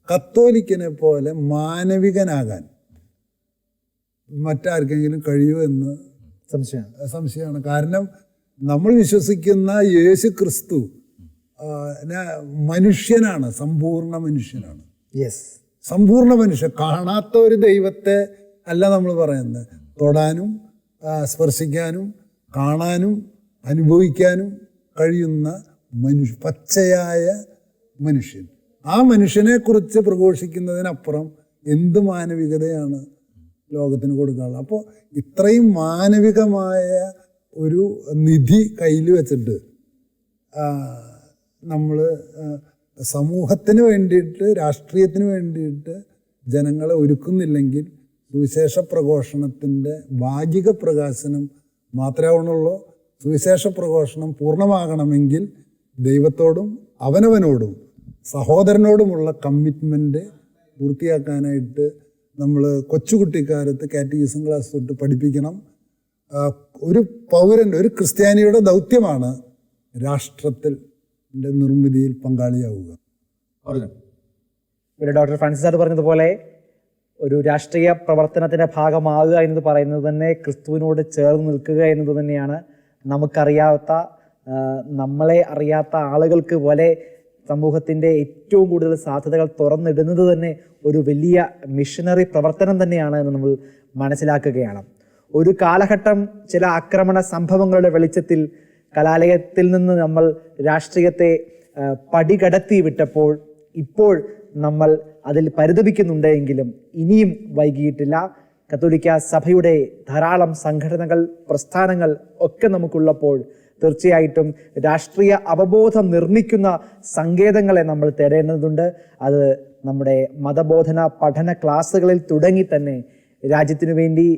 കത്തോലിക്കനെ പോലെ മാനവികനാകാൻ മറ്റാർക്കെങ്കിലും കഴിയുമോ എന്ന് സംശയമാണ്. കാരണം നമ്മൾ വിശ്വസിക്കുന്ന യേശു ക്രിസ്തു മനുഷ്യനാണ്, സമ്പൂർണ്ണ മനുഷ്യനാണ്. സമ്പൂർണ്ണ മനുഷ്യൻ. കാണാത്ത ഒരു ദൈവത്തെ അല്ല നമ്മൾ പറയുന്നത്. തൊടാനും സ്പർശിക്കാനും കാണാനും അനുഭവിക്കാനും കഴിയുന്ന പച്ചയായ മനുഷ്യൻ. ആ മനുഷ്യനെ കുറിച്ച് പ്രഘോഷിക്കുന്നതിനപ്പുറം എന്ത് മാനവികതയാണ് ലോകത്തിന് കൊടുക്കാനുള്ളത്? അപ്പോൾ ഇത്രയും മാനവികമായ ഒരു നിധി കയ്യിൽ വെച്ചിട്ട് നമ്മൾ സമൂഹത്തിന് വേണ്ടിയിട്ട്, രാഷ്ട്രീയത്തിന് വേണ്ടിയിട്ട് ജനങ്ങളെ ഒരുക്കുന്നില്ലെങ്കിൽ സുവിശേഷ പ്രഘോഷണത്തിൻ്റെ ഭാഗിക പ്രകാശനം മാത്രമേ ആവണുള്ളൂ. സുവിശേഷ പ്രഘോഷണം പൂർണ്ണമാകണമെങ്കിൽ ദൈവത്തോടും അവനവനോടും സഹോദരനോടുമുള്ള കമ്മിറ്റ്മെൻറ്റ് പൂർത്തിയാക്കാനായിട്ട് നമ്മൾ കൊച്ചുകുട്ടിക്കാലത്ത് കാറ്റഗിസം ക്ലാസ് തൊട്ട് പഠിപ്പിക്കണം. ഒരു പൗരൻ, ഒരു ക്രിസ്ത്യാനിയുടെ ദൗത്യമാണ് രാഷ്ട്രത്തിൽ നിർമ്മിതിയിൽ പങ്കാളിയാവുക. ഇവിടെ ഡോക്ടർ ഫ്രാൻസിസ് സാർ പറഞ്ഞതുപോലെ ഒരു രാഷ്ട്രീയ പ്രവർത്തനത്തിൻ്റെ ഭാഗമാകുക എന്നത് പറയുന്നത് തന്നെ ക്രിസ്തുവിനോട് ചേർന്ന് നിൽക്കുക എന്നത് തന്നെയാണ്. നമുക്കറിയാത്ത, നമ്മളെ അറിയാത്ത ആളുകൾക്ക് പോലെ സമൂഹത്തിൻ്റെ ഏറ്റവും കൂടുതൽ സാധ്യതകൾ തുറന്നിടുന്നത് തന്നെ ഒരു വലിയ മിഷനറി പ്രവർത്തനം തന്നെയാണ് എന്ന് നമ്മൾ മനസ്സിലാക്കുകയാണ്. ഒരു കാലഘട്ടം ചില ആക്രമണ സംഭവങ്ങളുടെ വെളിച്ചത്തിൽ കലാലയത്തിൽ നിന്ന് നമ്മൾ രാഷ്ട്രീയത്തെ പടികടത്തി വിട്ടപ്പോൾ ഇപ്പോൾ നമ്മൾ അതിൽ പരിതപിക്കുന്നുണ്ടെങ്കിലും ഇനിയും വൈകിയിട്ടില്ല. കത്തോലിക്ക സഭയുടെ ധാരാളം സംഘടനകൾ, പ്രസ്ഥാനങ്ങൾ ഒക്കെ നമുക്കുള്ളപ്പോൾ തീർച്ചയായിട്ടും രാഷ്ട്രീയ അവബോധം നിർമ്മിക്കുന്ന സങ്കേതങ്ങളെ നമ്മൾ തേടേണ്ടതുണ്ട്. അത് നമ്മുടെ മതബോധന പഠന ക്ലാസ്സുകളിൽ തുടങ്ങി തന്നെ രാജ്യത്തിനു വേണ്ടി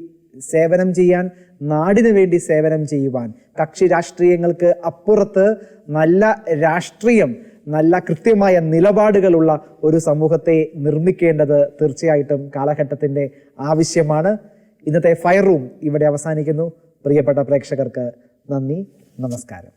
സേവനം ചെയ്യാൻ, നാടിനു വേണ്ടി സേവനം ചെയ്യുവാൻ, കക്ഷി രാഷ്ട്രീയങ്ങൾക്ക് അപ്പുറത്ത് നല്ല രാഷ്ട്രീയം, നല്ല കൃത്യമായ നിലപാടുകളുള്ള ഒരു സമൂഹത്തെ നിർമ്മിക്കേണ്ടത് തീർച്ചയായിട്ടും കാലഘട്ടത്തിൻ്റെ ആവശ്യമാണ്. ഇന്നത്തെ ഫയർ റൂം ഇവിടെ അവസാനിക്കുന്നു. പ്രിയപ്പെട്ട പ്രേക്ഷകർക്ക് നന്ദി, നമസ്കാരം.